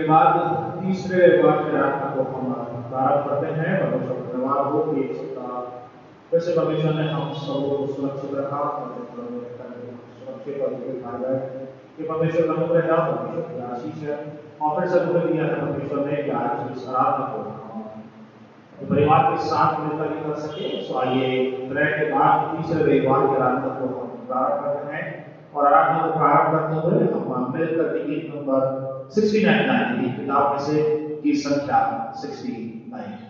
बाद तीसरे वाक्य प्रार्थना को हम प्रारंभ करते हैं। परमेश्वर का धन्यवाद हो कि एक सप्ताह वैसे परमेश्वर ने हम सबको सुरक्षित रखा, सुरक्षित और उठाए गए। ये परमेश्वर का अनुग्रह है, परमेश्वर की आशीष है। और फिर सब दिया है परमेश्वर ने कि आज इस आराधना को हम परिवार के साथ मिलकर ही कर सके। सो आइए ब्रेक के बाद तीसरे रविवार की आराधना को हम प्रारंभ करते हैं। और आराधना को प्रारंभ करते हुए हम मिलकर गीत नंबर 69 गाएंगे। किताब में से गीत संख्या 69।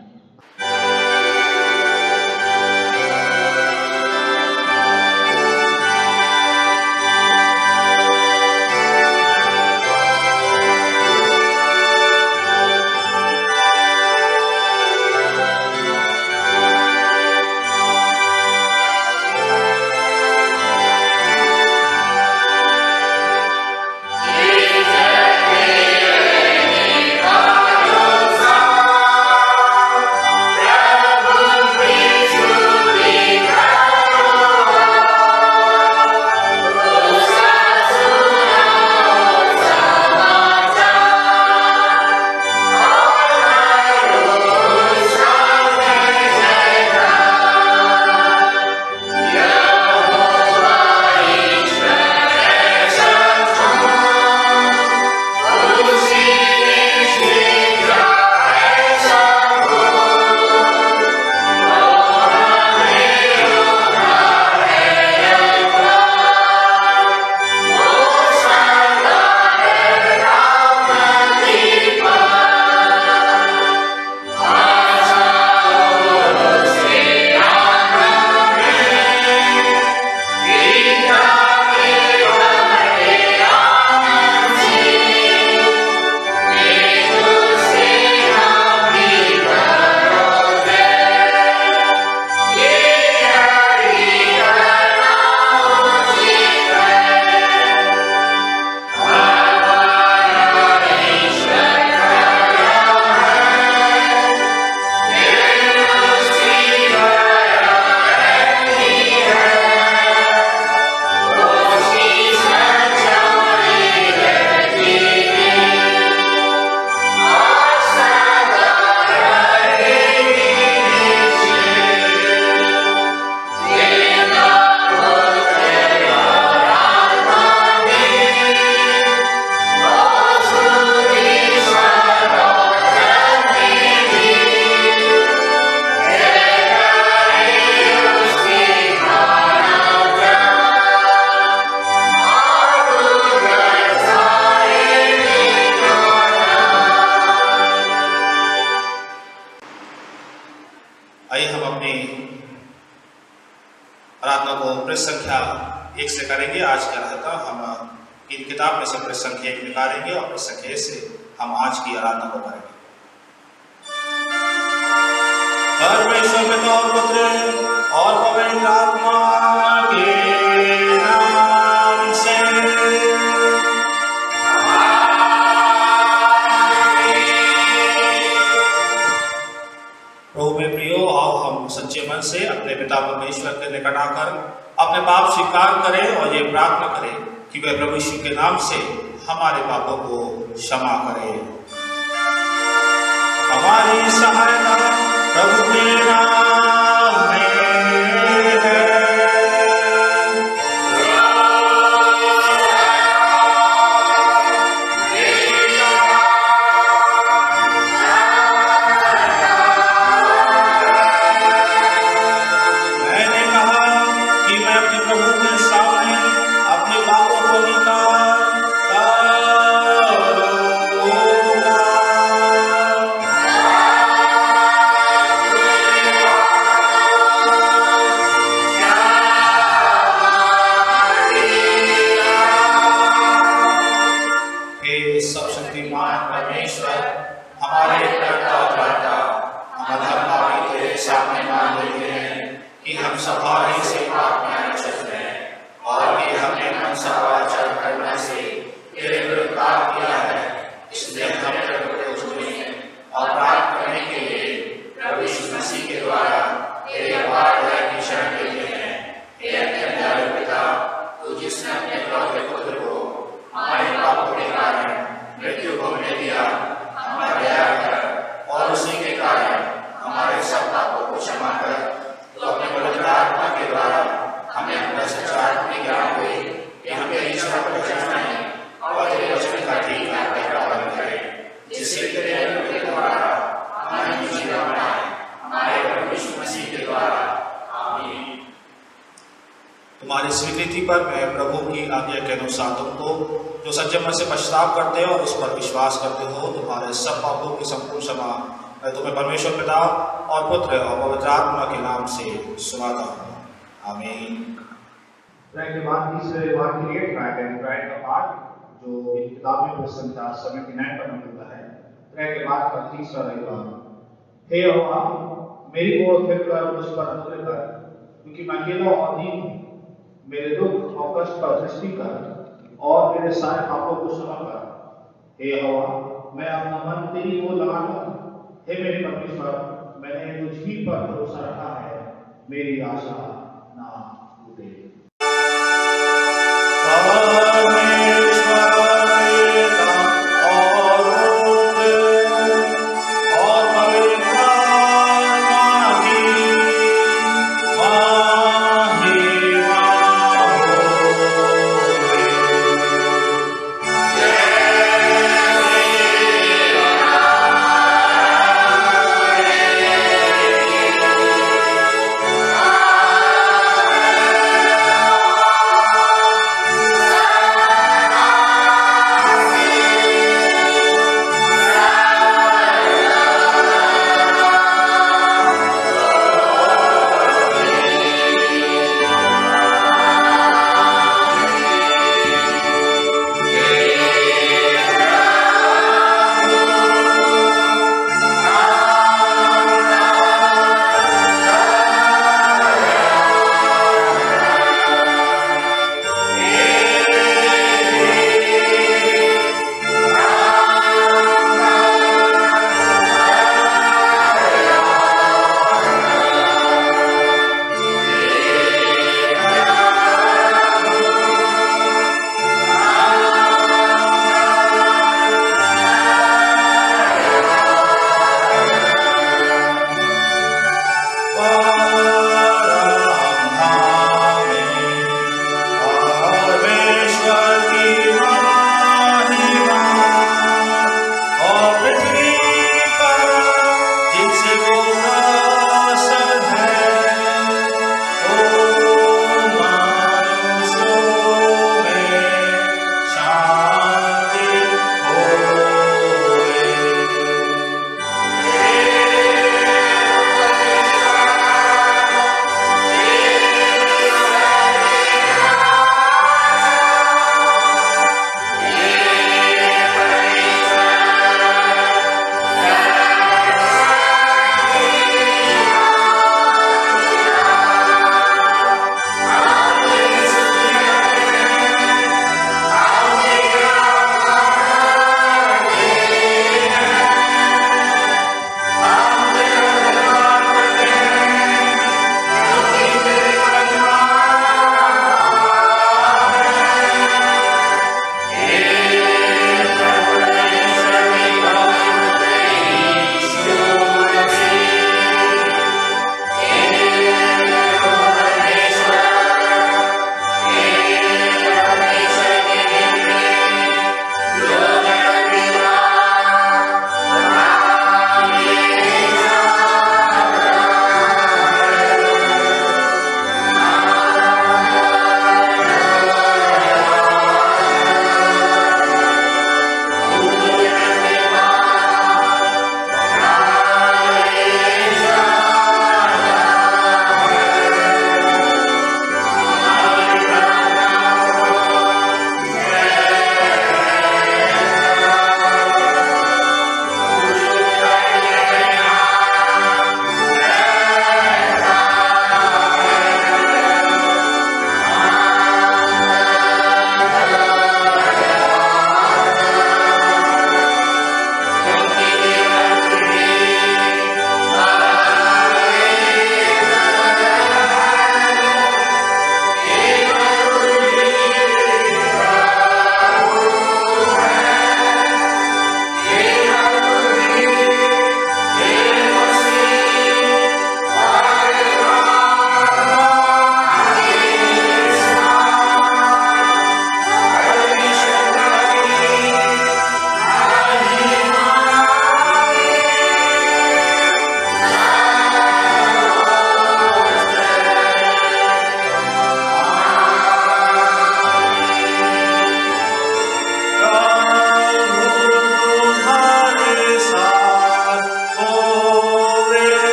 सामने मान लेते हैं कि हम सफाई से प्रार्थना कर सकते हैं। क्या हुई कि हम तेरी शपथ को जाने और तेरे वचन का ठीक पालन करें, जिससे तेरे अनुग्रह के द्वारा हमारी जीवन बनाए हमारे प्रभु यीशु मसीह के द्वारा। आमीन। तुम्हारी स्वीकृति पर मैं प्रभु की आज्ञा के अनुसार तुमको जो सच्चे मन से पश्चाताप करते हो और उस पर विश्वास करते हो, तुम्हारे सब पापों की संपूर्ण क्षमा मैं तुम्हें परमेश्वर पिता और पुत्र और पवित्र आत्मा के नाम से सुनाता हूँ। आमीन। ट्रैक के बाद तीसरे वाक्य के लिए ट्रैक का पाठ जो इस किताब में संख्या 79 पर मिलता है। ट्रैक के बाद का तीसरा रविवार। हे यहोवा, मेरी ओर फिर कर मुझ पर अनुग्रह कर, क्योंकि मैं अकेला और दीन हूँ। मेरे दुख और कष्ट पर दृष्टि कर और मेरे सारे पापों को क्षमा कर। हे यहोवा, मैं अपना मन तेरी ओर लगाकर, हे मेरे परमेश्वर, मैंने तुझ ही पर भरोसा रखा है, मेरी आशा ना टूटे। आमीन।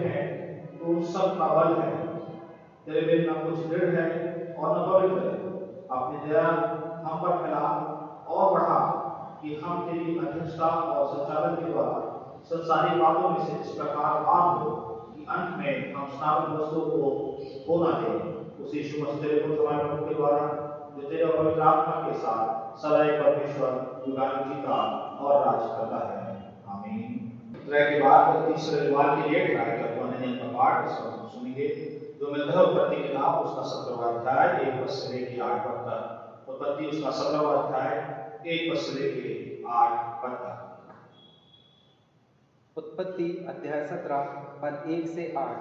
हैं तो सब का बल है, तेरे बिन न कुछ दृढ़ है और न पवित्र है। अपनी दया हम पर फैला और बढ़ा कि हम तेरी अध्यक्षता और संचालन के द्वारा संसारी बातों में से इस प्रकार भाग हो कि अंत में हम स्थापित वस्तुओं को खो न दें। उसी शुभ तेरे पुत्र हमारे प्रभु के द्वारा जो तेरे पवित्र आत्मा के साथ सदैव परमेश्वर युगानुग जीता और राज करता है। आमीन। तरह के बाद तीसरे रविवार की लेट कार्यक्रम नियम का पाठ इस वक्त सुनेंगे जो मिलता है उत्पत्ति के नाम उसका 17वां अध्याय 1 पद से लेकर 8 पद तक। उत्पत्ति उसका 17वां अध्याय 1 पद से लेकर 8 पद तक। उत्पत्ति अध्याय 17 पद 1 से 8।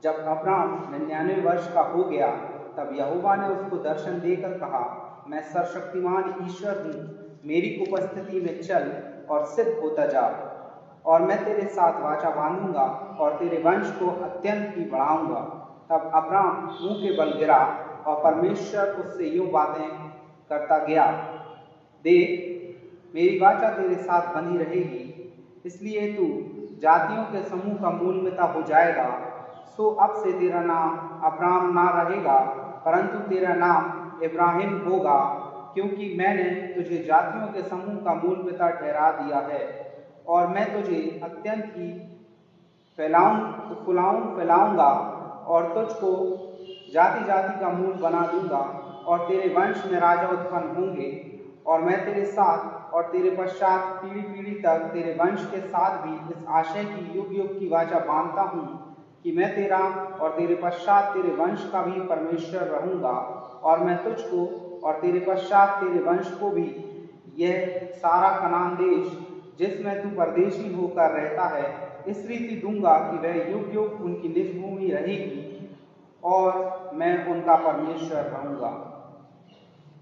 जब अब्राम 99 वर्ष का हो गया तब यहोवा ने उसको दर्शन देकर कहा, मैं सर्वशक्तिमान ईश्वर हूँ, मेरी उपस्थिति में चल और सिद्ध होता जा, और मैं तेरे साथ वाचा बांधूंगा और तेरे वंश को अत्यंत ही बढ़ाऊंगा। तब अब्राम मुंह के बल गिरा और परमेश्वर उससे यूं बातें करता गया, देख मेरी वाचा तेरे साथ बनी रहेगी, इसलिए तू जातियों के समूह का मूल पिता हो जाएगा। सो अब से तेरा नाम अब्राम ना रहेगा परंतु तेरा नाम इब्राहिम होगा, क्योंकि मैंने तुझे जातियों के समूह का मूल पिता ठहरा दिया है, और मैं तुझे अत्यंत ही फैलाऊंगा और तुझको जाति जाति का मूल बना दूंगा, और तेरे वंश में राजा उत्पन्न होंगे, और मैं तेरे साथ और तेरे पश्चात पीढ़ी पीढ़ी तक तेरे वंश के साथ भी इस आशय की युग युग की वाचा बांधता हूँ कि मैं तेरा और तेरे पश्चात तेरे वंश का भी परमेश्वर रहूंगा, और मैं तुझको और तेरे पश्चात तेरे वंश को भी यह सारा कनान देश जिसमें तू परदेशी होकर रहता है इस रीति दूंगा कि वह युग युग उनकी निज भूमि रहेगी, और मैं उनका परमेश्वर रहूंगा।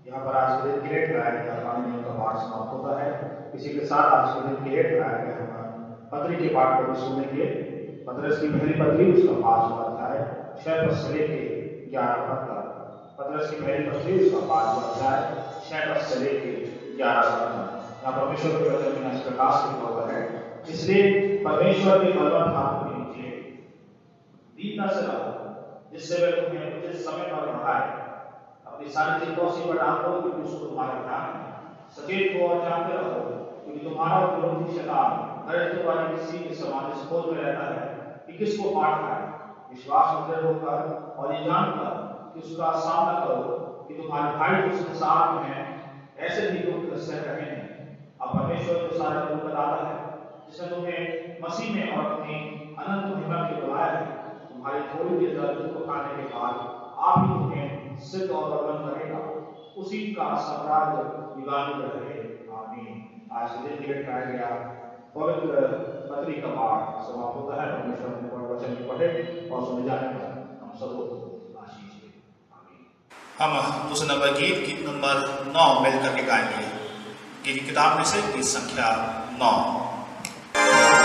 यहाँ पर आज के दिन की लेट लाया गया का पाठ समाप्त होता है। इसी के साथ आज के दिन की लेट लाया गया पत्री के पाठ को भी सुनेंगे। पतरस की पहली पत्री उसका 5वां अध्याय 6 पद से लेकर 11 पद तक। पतरस की पहली पत्री उसका 5वां अध्याय 6 पद से लेकर 11 पद तक। यहाँ परमेश्वर के वचन में इस प्रकार से होता है, इसलिए परमेश्वर के बलवंत हाथ के नीचे दीनता से रहो, जिससे वे तुम्हें उचित समय पर बढ़ाए। अपनी सारी चिंताओं पर डाल दो क्योंकि उसको तुम्हारे ध्यान है। सचेत हो और जानते रहो क्योंकि तुम्हारा विरोधी शैतान गरजने वाले किसी के समान इस खोज में रहता है कि किसको मार खाए। विश्वास में दृढ़ होकर और ये जानकर कि उसका सामना करो कि तुम्हारे भाई जो संसार में हैं ऐसे भी दुख सह रहे हैं। अब परमेश्वर तो सारा दुख दाता है, जिसने तुम्हें मसीह में और अपनी अनंत महिमा के बुलाया है। तुम्हारी थोड़ी देर दर्द को खाने के बाद आप ही तुम्हें सिद्ध और बलवान करेगा। उसी का साम्राज्य युगानुग रहे। आमीन। आज के दिन के लिए कराया गया पवित्र पत्री का पाठ समाप्त होता है। परमेश्वर ने वचन में पढ़े और सुने जाने पर हम सबको आशीष दे। आमीन। हम दूसरे नंबर गीत नंबर 9 मिल करके गाएंगे। गीत की किताब में से गीत संख्या 9। Yeah.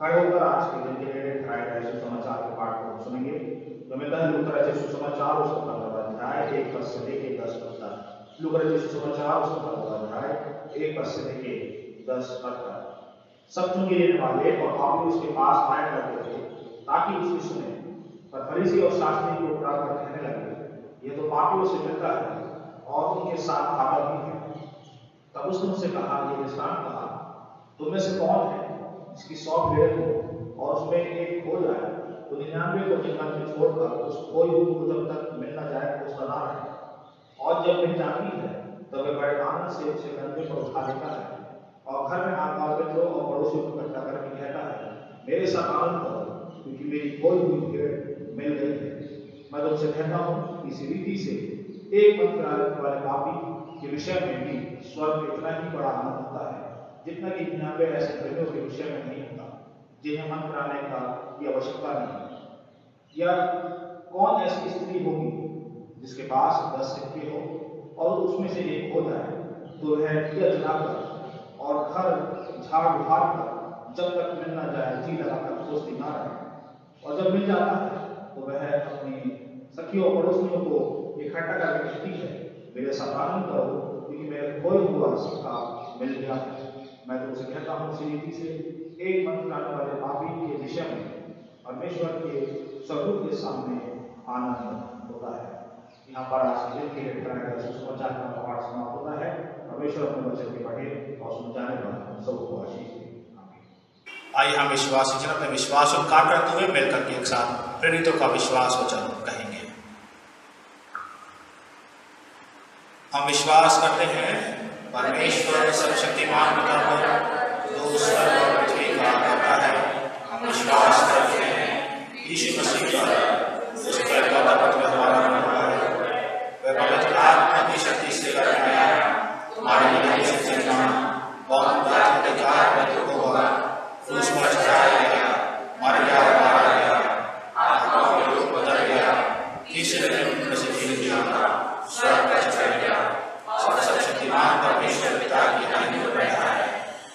खड़े होकर आज के दिन के लिए ठहराए गए सुसमाचार के पाठ को सुनेंगे। तो मिलता है लूका रचित सुसमाचार उसका 15वां अध्याय 1 पद से लेकर 10 पद तक। लूका रचित सुसमाचार उसका 15वां अध्याय 1 पद से लेकर 10 पद तक। सब चुंगी लेने वाले और पापी उसके पास आया करते थे ताकि उसकी सुने, पर फरीसी और शास्त्री को उठा कर कहने लगे, ये तो पापियों से मिलता है और उनके साथ खाता भी है। तब उसने उनसे कहा, ये निशान कहा, तुम में से कौन है जिसकी 100 भेड़ें हो और उसमें एक खो जाए तो 99 को जंगल में छोड़कर उस खोई हुई को जब तक मिल न जाए खोजता ना रहे। और जब मिल जाती है तब वह बड़े आनंद से उसे कंधे पर उठा लेता है और घर में आकर मित्रों और पड़ोसियों को इकट्ठा करके कहता है, मेरे साथ आनंद करो क्योंकि मेरी खोई हुई भेड़ मिल गई है। मैं तुमसे कहता हूँ, इसी रीति से एक मन कराने वाले पापी के विषय में भी स्वर्ग में इतना ही बड़ा आनंद होता है जितना कि 99 ऐसे धर्मियों के विषय में नहीं होता जिन्हें मन कराने का की आवश्यकता नहीं। या कौन ऐसी स्त्री होगी जिसके पास 10 सिक्के हो और उसमें से एक खो जाए तो वह दिया जलाकर और घर झाड़ बुहार कर जब तक मिल न जाए जी लगाकर खोजती ना रहे। और जब मिल जाता है तो वह अपनी सखियों और पड़ोसियों को इकट्ठा करके कहती है, मेरे साथ आनंद करो क्योंकि मेरे खोया हुआ सिक्का मिल गया है। मैं तुमसे कहता हूँ, इसी रीति से एक मन कराने वाले पापी के विषय में परमेश्वर के स्वरूप के सामने आनंद होता है। यहाँ पर आज के दिन के लिए ठहराए गए सुसमाचार का पाठ समाप्त होता है। परमेश्वर अपने वचन के पढ़े और समझाने वाले सबको आशीष दे। आइए हम विश्वासी जन अपने विश्वास और कार्य करते हुए मिलकर के एक साथ प्रेरितों का विश्वास वचन कहेंगे। हम विश्वास करते हैं परमेश्वर सर्वशक्तिमान पिता पर जो स्वर्ग और पृथ्वी का करता है। हम विश्वास करते हैं यीशु मसीह पर उसके अवतार में हमारा हुआ है, वह पवित्र आत्मा की शक्ति से करने आया, हमारे मन से चलना और अधिकार में होगा, क्रूस पर चढ़ाया गया, मर गया, मारा गया, आत्मा के रूप बदल गया, तीसरे दिन में से जी उठा, स्वर्ग पर चढ़ गया और सर्वशक्तिमान परमेश्वर पिता की दाहिनी ओर बैठा है,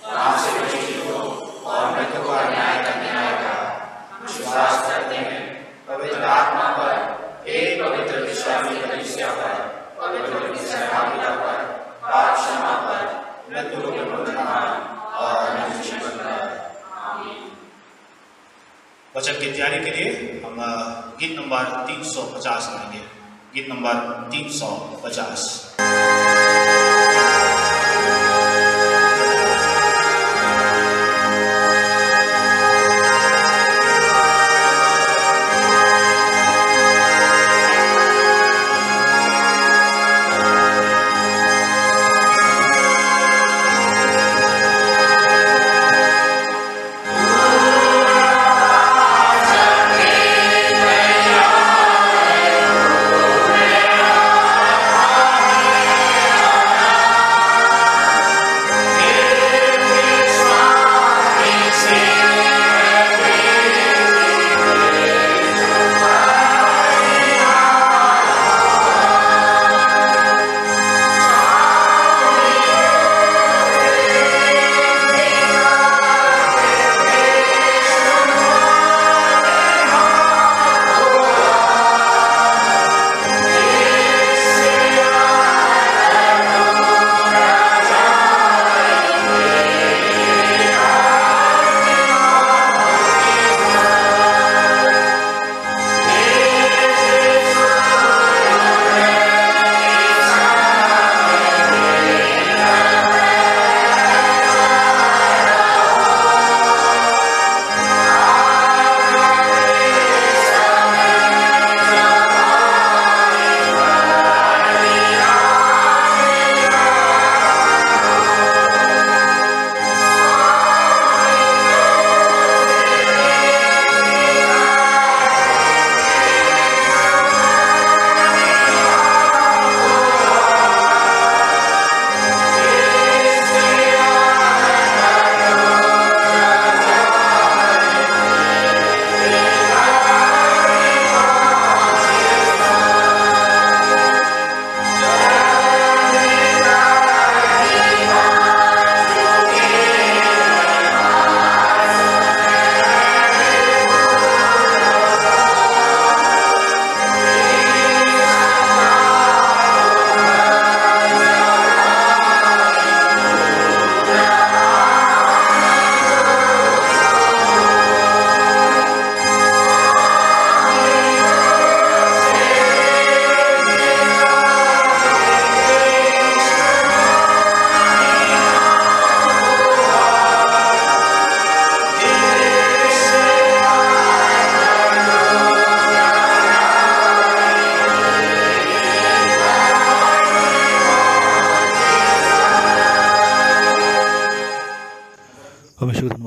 वहां से जीवितों और मृतकों का न्याय करने आएगा। विश्वास करते हैं पवित्र आत्मा पर, एक पवित्र विश्वासी कलीसिया पर, पवित्र सहभागिता पर, पाप क्षमा पर, मृत्युलोक के पुनरुत्थान और अनंत जीवन पर। वचन की तैयारी के लिए हम गीत नंबर 350 गाएंगे। गीत नंबर 350। Amen.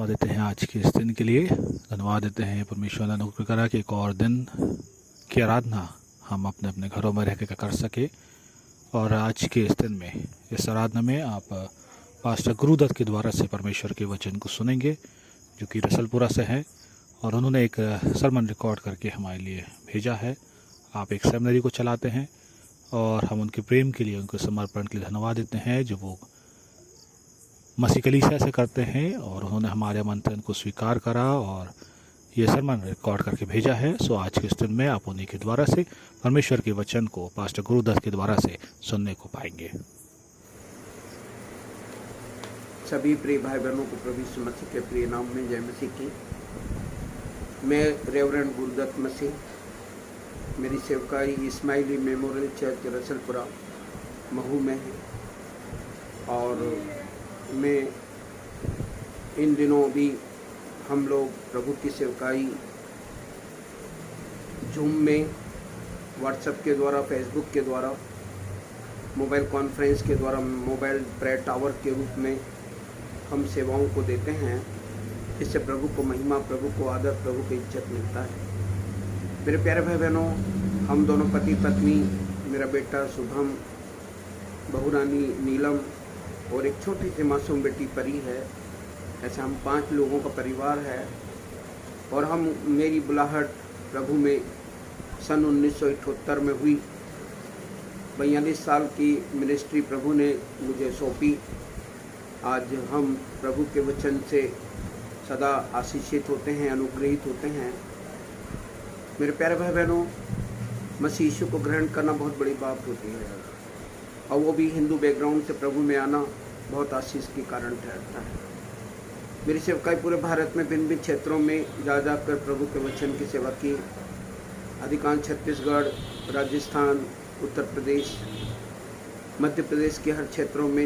देते हैं आज के इस दिन के लिए। धन्यवाद देते हैं परमेश्वर ने अनुग्रह करा कि एक और दिन की आराधना हम अपने अपने घरों में रह के कर सके। और आज के इस दिन में इस आराधना में आप पास्टर गुरुदत्त के द्वारा से परमेश्वर के वचन को सुनेंगे, जो कि रसलपुरा से हैं, और उन्होंने एक सरमन रिकॉर्ड करके हमारे लिए भेजा है। आप एक सेमिनरी को चलाते हैं और हम उनके प्रेम के लिए, उनके समर्पण के लिए धन्यवाद देते हैं जो वो मसीह कलीसिया से करते हैं। और उन्होंने हमारे आमंत्रण को स्वीकार करा और ये सरमन रिकॉर्ड करके भेजा है। सो आज के इस दिन में आप उन्हीं के द्वारा से परमेश्वर के वचन को पास्टर गुरुदत्त के द्वारा से सुनने को पाएंगे। सभी प्रिय भाई बहनों को प्रभु यीशु मसीह के प्रिय नाम में जय मसीह की। मैं रेवरेंड गुरुदत्त मसीह, मेरी सेवकाई इस्माइली मेमोरियल चर्च रसलपुरा महू में है। और मैं इन दिनों भी हम लोग प्रभु की सेवकाई जूम में, व्हाट्सएप के द्वारा, फेसबुक के द्वारा, मोबाइल कॉन्फ्रेंस के द्वारा, मोबाइल प्रेयर टावर के रूप में हम सेवाओं को देते हैं। इससे प्रभु को महिमा, प्रभु को आदर, प्रभु को इज्जत मिलता है। मेरे प्यारे भाई बहनों, हम दोनों पति पत्नी, मेरा बेटा शुभम, बहू रानी नीलम और एक छोटी सी मासूम बेटी परी है। ऐसा हम 5 लोगों का परिवार है। और मेरी बुलाहट प्रभु में सन 1978 में हुई। 42 साल की मिनिस्ट्री प्रभु ने मुझे सौंपी। आज हम प्रभु के वचन से सदा आशीषित होते हैं, अनुग्रहित होते हैं। मेरे प्यारे भाई बहनों, मसीह यीशु को ग्रहण करना बहुत बड़ी बात होती है, और वो भी हिंदू बैकग्राउंड से प्रभु में आना बहुत आशीष के कारण ठहरता है। मेरी सेवकाई पूरे भारत में भिन्न भिन्न क्षेत्रों में जा जाकर प्रभु के वचन की सेवा की। अधिकांश छत्तीसगढ़, राजस्थान, उत्तर प्रदेश, मध्य प्रदेश के हर क्षेत्रों में,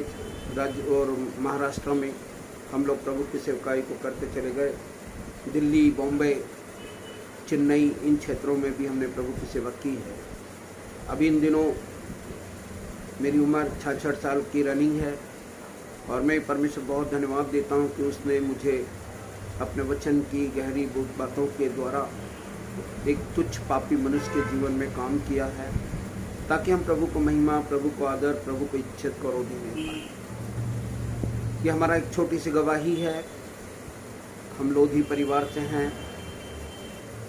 राज्य और महाराष्ट्र में हम लोग प्रभु की सेवकाई को करते चले गए। दिल्ली, बॉम्बे, चेन्नई, इन क्षेत्रों में भी हमने प्रभु की सेवा की है। अभी इन दिनों मेरी उम्र 66 साल की रनिंग है, और मैं परमेश्वर बहुत धन्यवाद देता हूँ कि उसने मुझे अपने वचन की गहरी बातों के द्वारा एक तुच्छ पापी मनुष्य के जीवन में काम किया है, ताकि हम प्रभु को महिमा, प्रभु को आदर, प्रभु को इज्जत को रोधी दे पाएँ। ये हमारा एक छोटी सी गवाही है। हम लोधी परिवार से हैं।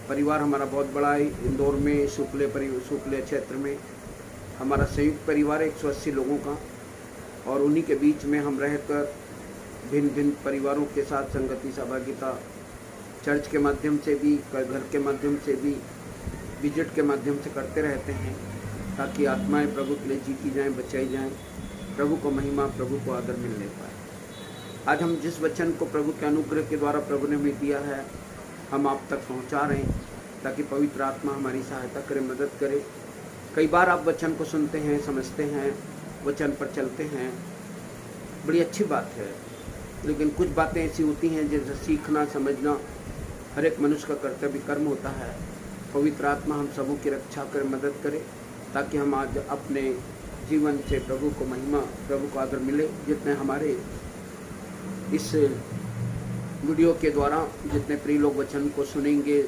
परिवार हमारा बहुत बड़ा है। इंदौर में शुक्ले क्षेत्र में हमारा संयुक्त परिवार है 180 लोगों का, और उन्हीं के बीच में हम रहकर भिन्न भिन्न परिवारों के साथ संगति, सहभागिता, चर्च के माध्यम से भी, घर के माध्यम से भी, विजिट के माध्यम से करते रहते हैं, ताकि आत्माएं प्रभु के लिए जीती जाएं, बचाई जाएं, प्रभु को महिमा, प्रभु को आदर मिलने पाए। आज हम जिस वचन को प्रभु के अनुग्रह के द्वारा प्रभु ने हमें दिया है, हम आप तक पहुंचा रहे हैं, ताकि पवित्र आत्मा हमारी सहायता करे, मदद करे। कई बार आप वचन को सुनते हैं, समझते हैं, वचन पर चलते हैं, बड़ी अच्छी बात है, लेकिन कुछ बातें ऐसी होती हैं जिनसे सीखना, समझना हर एक मनुष्य का कर्तव्य कर्म होता है। पवित्र आत्मा हम सबों की रक्षा करे, मदद करे, ताकि हम आज अपने जीवन से प्रभु को महिमा, प्रभु को आदर मिले। जितने हमारे इस वीडियो के द्वारा जितने प्रिय लोग वचन को सुनेंगे,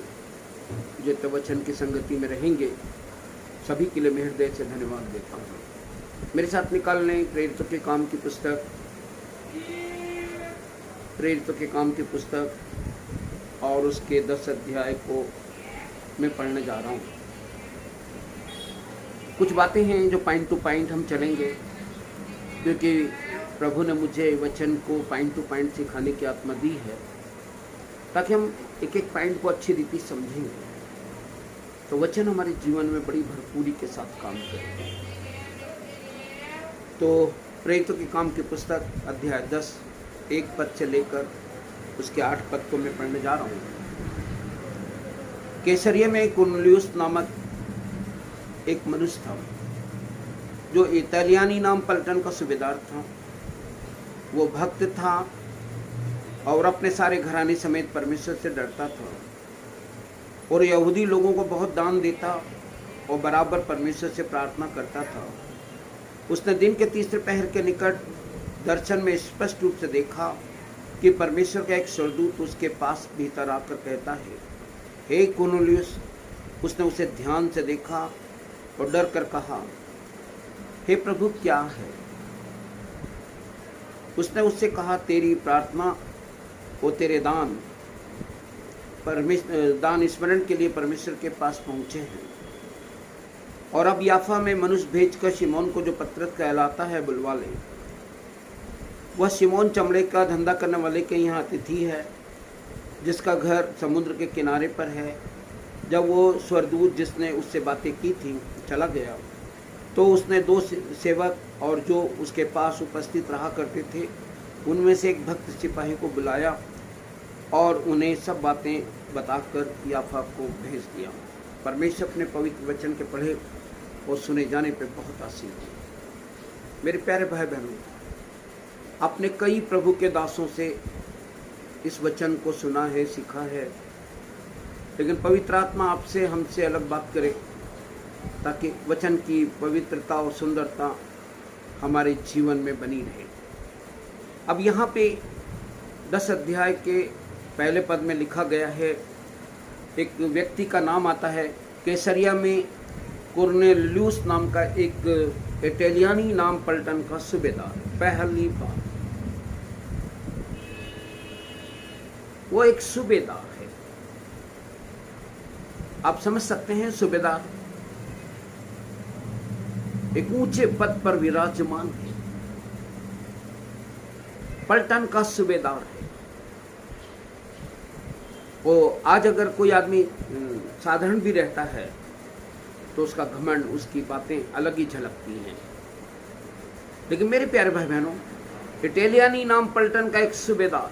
जितने वचन की संगति में रहेंगे, सभी के लिए मैं हृदय से धन्यवाद देता हूँ। मेरे साथ निकाल लें प्रेरितों के काम की पुस्तक, प्रेरितों के काम की पुस्तक, और उसके 10 अध्याय को मैं पढ़ने जा रहा हूँ। कुछ बातें हैं जो पॉइंट टू पॉइंट हम चलेंगे, क्योंकि प्रभु ने मुझे वचन को पॉइंट टू पॉइंट सिखाने की आत्मा दी है, ताकि हम एक एक पॉइंट को अच्छी रीति समझेंगे, तो वचन हमारे जीवन में बड़ी भरपूरी के साथ काम करेगा। तो प्रेरितों के काम की पुस्तक अध्याय 10, 1 पद से लेकर उसके 8 पद को मैं पढ़ने जा रहा हूँ। कैसरिया में कुर्नेलियुस नामक एक मनुष्य था, जो इतालियानी नाम पलटन का सूबेदार था। वो भक्त था और अपने सारे घराने समेत परमेश्वर से डरता था, और यहूदी लोगों को बहुत दान देता और बराबर परमेश्वर से प्रार्थना करता था। उसने दिन के तीसरे पहर के निकट दर्शन में स्पष्ट रूप से देखा कि परमेश्वर का एक स्वर्गदूत उसके पास भीतर आकर कहता है, हे कुरनेलियुस। उसने उसे ध्यान से देखा और डर कर कहा, हे प्रभु क्या है? उसने उससे कहा, तेरी प्रार्थना और तेरे दान स्मरण के लिए परमेश्वर के पास पहुंचे हैं। और अब याफा में मनुष्य भेजकर शिमोन को, जो पतरस कहलाता है, बुलवा ले। वह शिमोन चमड़े का धंधा करने वाले के यहाँ अतिथि है, जिसका घर समुद्र के किनारे पर है। जब वो स्वर्गदूत जिसने उससे बातें की थी चला गया, तो उसने 2 सेवक और जो उसके पास उपस्थित रहा करते थे उनमें से एक भक्त सिपाही को बुलाया और उन्हें सब बातें बताकर याफा को भेज दिया। परमेश्वर अपने पवित्र वचन के पढ़े और सुने जाने पर बहुत आसीन है। मेरे प्यारे भाई बहनों, आपने कई प्रभु के दासों से इस वचन को सुना है, सीखा है, लेकिन पवित्र आत्मा आपसे हमसे अलग बात करे ताकि वचन की पवित्रता और सुंदरता हमारे जीवन में बनी रहे। अब यहाँ पे 10 अध्याय के पहले पद में लिखा गया है, एक व्यक्ति का नाम आता है। कैसरिया में कुरनेलियुस नाम का एक इटालियानी नाम पलटन का सूबेदार, पहली बार वो एक सूबेदार है। आप समझ सकते हैं, सूबेदार एक ऊंचे पद पर विराजमान है, पलटन का सूबेदार है। वो आज अगर कोई आदमी साधारण भी रहता है तो उसका घमंड, उसकी बातें अलग ही झलकती हैं। लेकिन मेरे प्यारे भाई बहनों, इटालियानी नाम पलटन का एक सूबेदार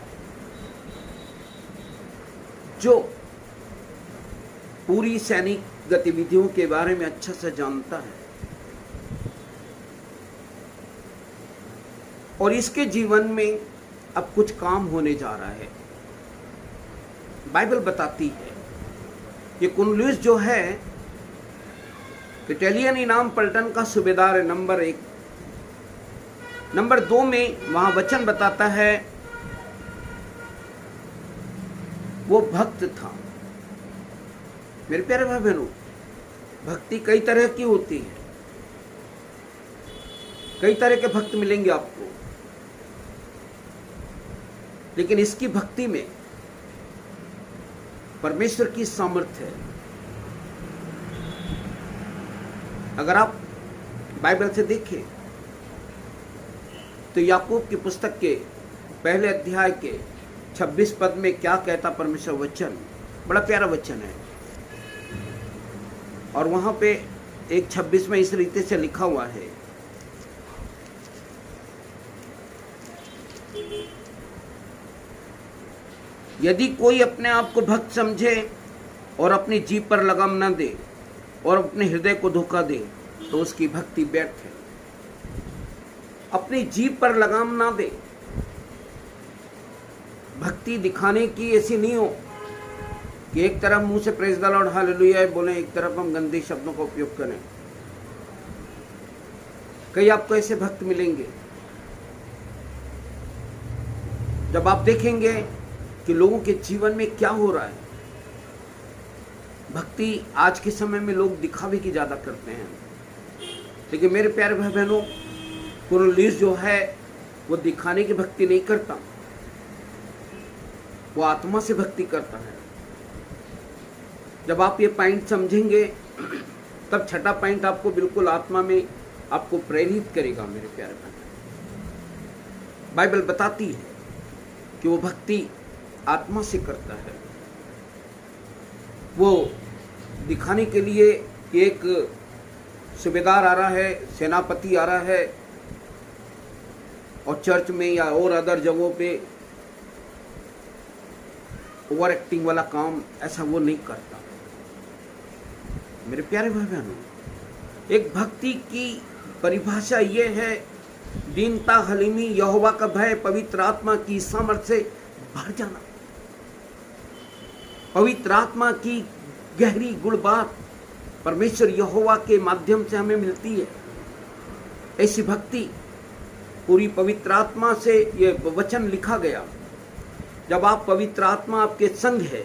जो पूरी सैनिक गतिविधियों के बारे में अच्छा से जानता है और इसके जीवन में अब कुछ काम होने जा रहा है। बाइबल बताती है कि कुरनेलियुस जो है इटालियन नाम पलटन का सूबेदार है, नंबर 1। नंबर 2 में वहां वचन बताता है वो भक्त था। मेरे प्यारे भाई बहनों, भक्ति कई तरह की होती है, कई तरह के भक्त मिलेंगे आपको, लेकिन इसकी भक्ति में परमेश्वर की सामर्थ्य है। अगर आप बाइबल से देखें तो याकूब की पुस्तक के पहले अध्याय के 26 पद में क्या कहता परमेश्वर वचन, बड़ा प्यारा वचन है। और वहां पे एक 26 में इस रीति से लिखा हुआ है, यदि कोई अपने आप को भक्त समझे और अपनी जीभ पर लगाम न दे और अपने हृदय को धोखा दे तो उसकी भक्ति व्यर्थ है। अपनी जीभ पर लगाम ना दे। भक्ति दिखाने की ऐसी नहीं हो कि एक तरफ मुंह से प्रेज द लॉर्ड हालेलुया बोले, एक तरफ हम गंदे शब्दों का उपयोग करें। कई आपको ऐसे भक्त मिलेंगे जब आप देखेंगे कि लोगों के जीवन में क्या हो रहा है। भक्ति आज के समय में लोग दिखावे की ज्यादा करते हैं, लेकिन मेरे प्यारे भाई बहनों, कुरनेलियुस जो है वो दिखाने की भक्ति नहीं करता, वो आत्मा से भक्ति करता है। जब आप ये पॉइंट समझेंगे तब छठा पॉइंट आपको बिल्कुल आत्मा में आपको प्रेरित करेगा। मेरे प्यारे भाई, बाइबल बताती है कि वो भक्ति आत्मा से करता है। वो दिखाने के लिए एक सूबेदार आ रहा है, सेनापति आ रहा है, और चर्च में या और अदर जगहों पे ओवर एक्टिंग वाला काम ऐसा वो नहीं करता। मेरे प्यारे भाई बहनों, एक भक्ति की परिभाषा ये है, दीनता, हलीमी, यहोवा का भय, पवित्र आत्मा की सामर्थ्य से भर जाना। पवित्र आत्मा की गहरी गुण बात परमेश्वर यहोवा के माध्यम से हमें मिलती है। ऐसी भक्ति पूरी पवित्र आत्मा से, ये वचन लिखा गया जब आप पवित्र आत्मा आपके संग है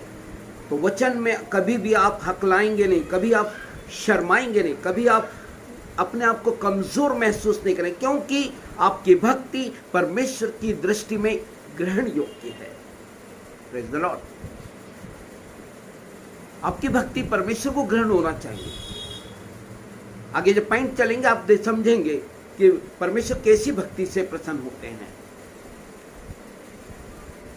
तो वचन में कभी भी आप हकलाएंगे नहीं, कभी आप शर्माएंगे नहीं, कभी आप अपने आप को कमजोर महसूस नहीं करें, क्योंकि आपकी भक्ति परमेश्वर की दृष्टि में ग्रहण योग्य है। Praise the Lord. आपकी भक्ति परमेश्वर को ग्रहण होना चाहिए। आगे जब पॉइंट चलेंगे आप समझेंगे कि परमेश्वर कैसी भक्ति से प्रसन्न होते हैं।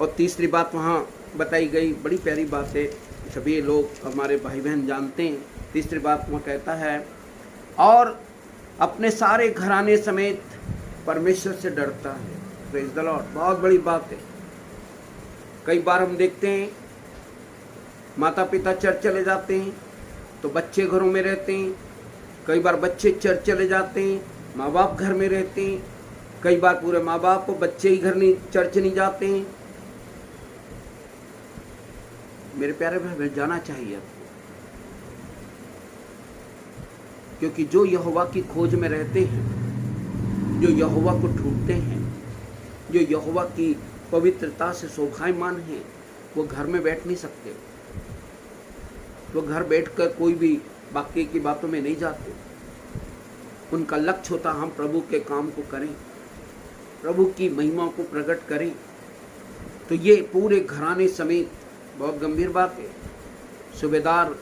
और तीसरी बात वहां बताई गई, बड़ी प्यारी बात है, सभी लोग हमारे भाई बहन जानते हैं। तीसरी बात वहाँ कहता है, और अपने सारे घराने समेत परमेश्वर से डरता है। Praise the Lord. बहुत बड़ी बात है। कई बार हम देखते हैं माता पिता चर्च चले जाते हैं तो बच्चे घरों में रहते हैं, कई बार बच्चे चर्च चले जाते हैं, माँ बाप घर में रहते हैं, कई बार पूरे माँ बाप को बच्चे ही घर नहीं, चर्च नहीं जाते हैं। मेरे प्यारे भाई जाना चाहिए आपको, क्योंकि जो यहोवा की खोज में रहते हैं, जो यहोवा को ढूंढते हैं, जो यहोवा की पवित्रता से शोभायमान हैं, वो घर में बैठ नहीं सकते। वो घर बैठकर कोई भी बाकी की बातों में नहीं जाते। उनका लक्ष्य होता हम प्रभु के काम को करें, प्रभु की महिमा को प्रकट करें। तो ये पूरे घराने समेत बहुत गंभीर बात है। सूबेदार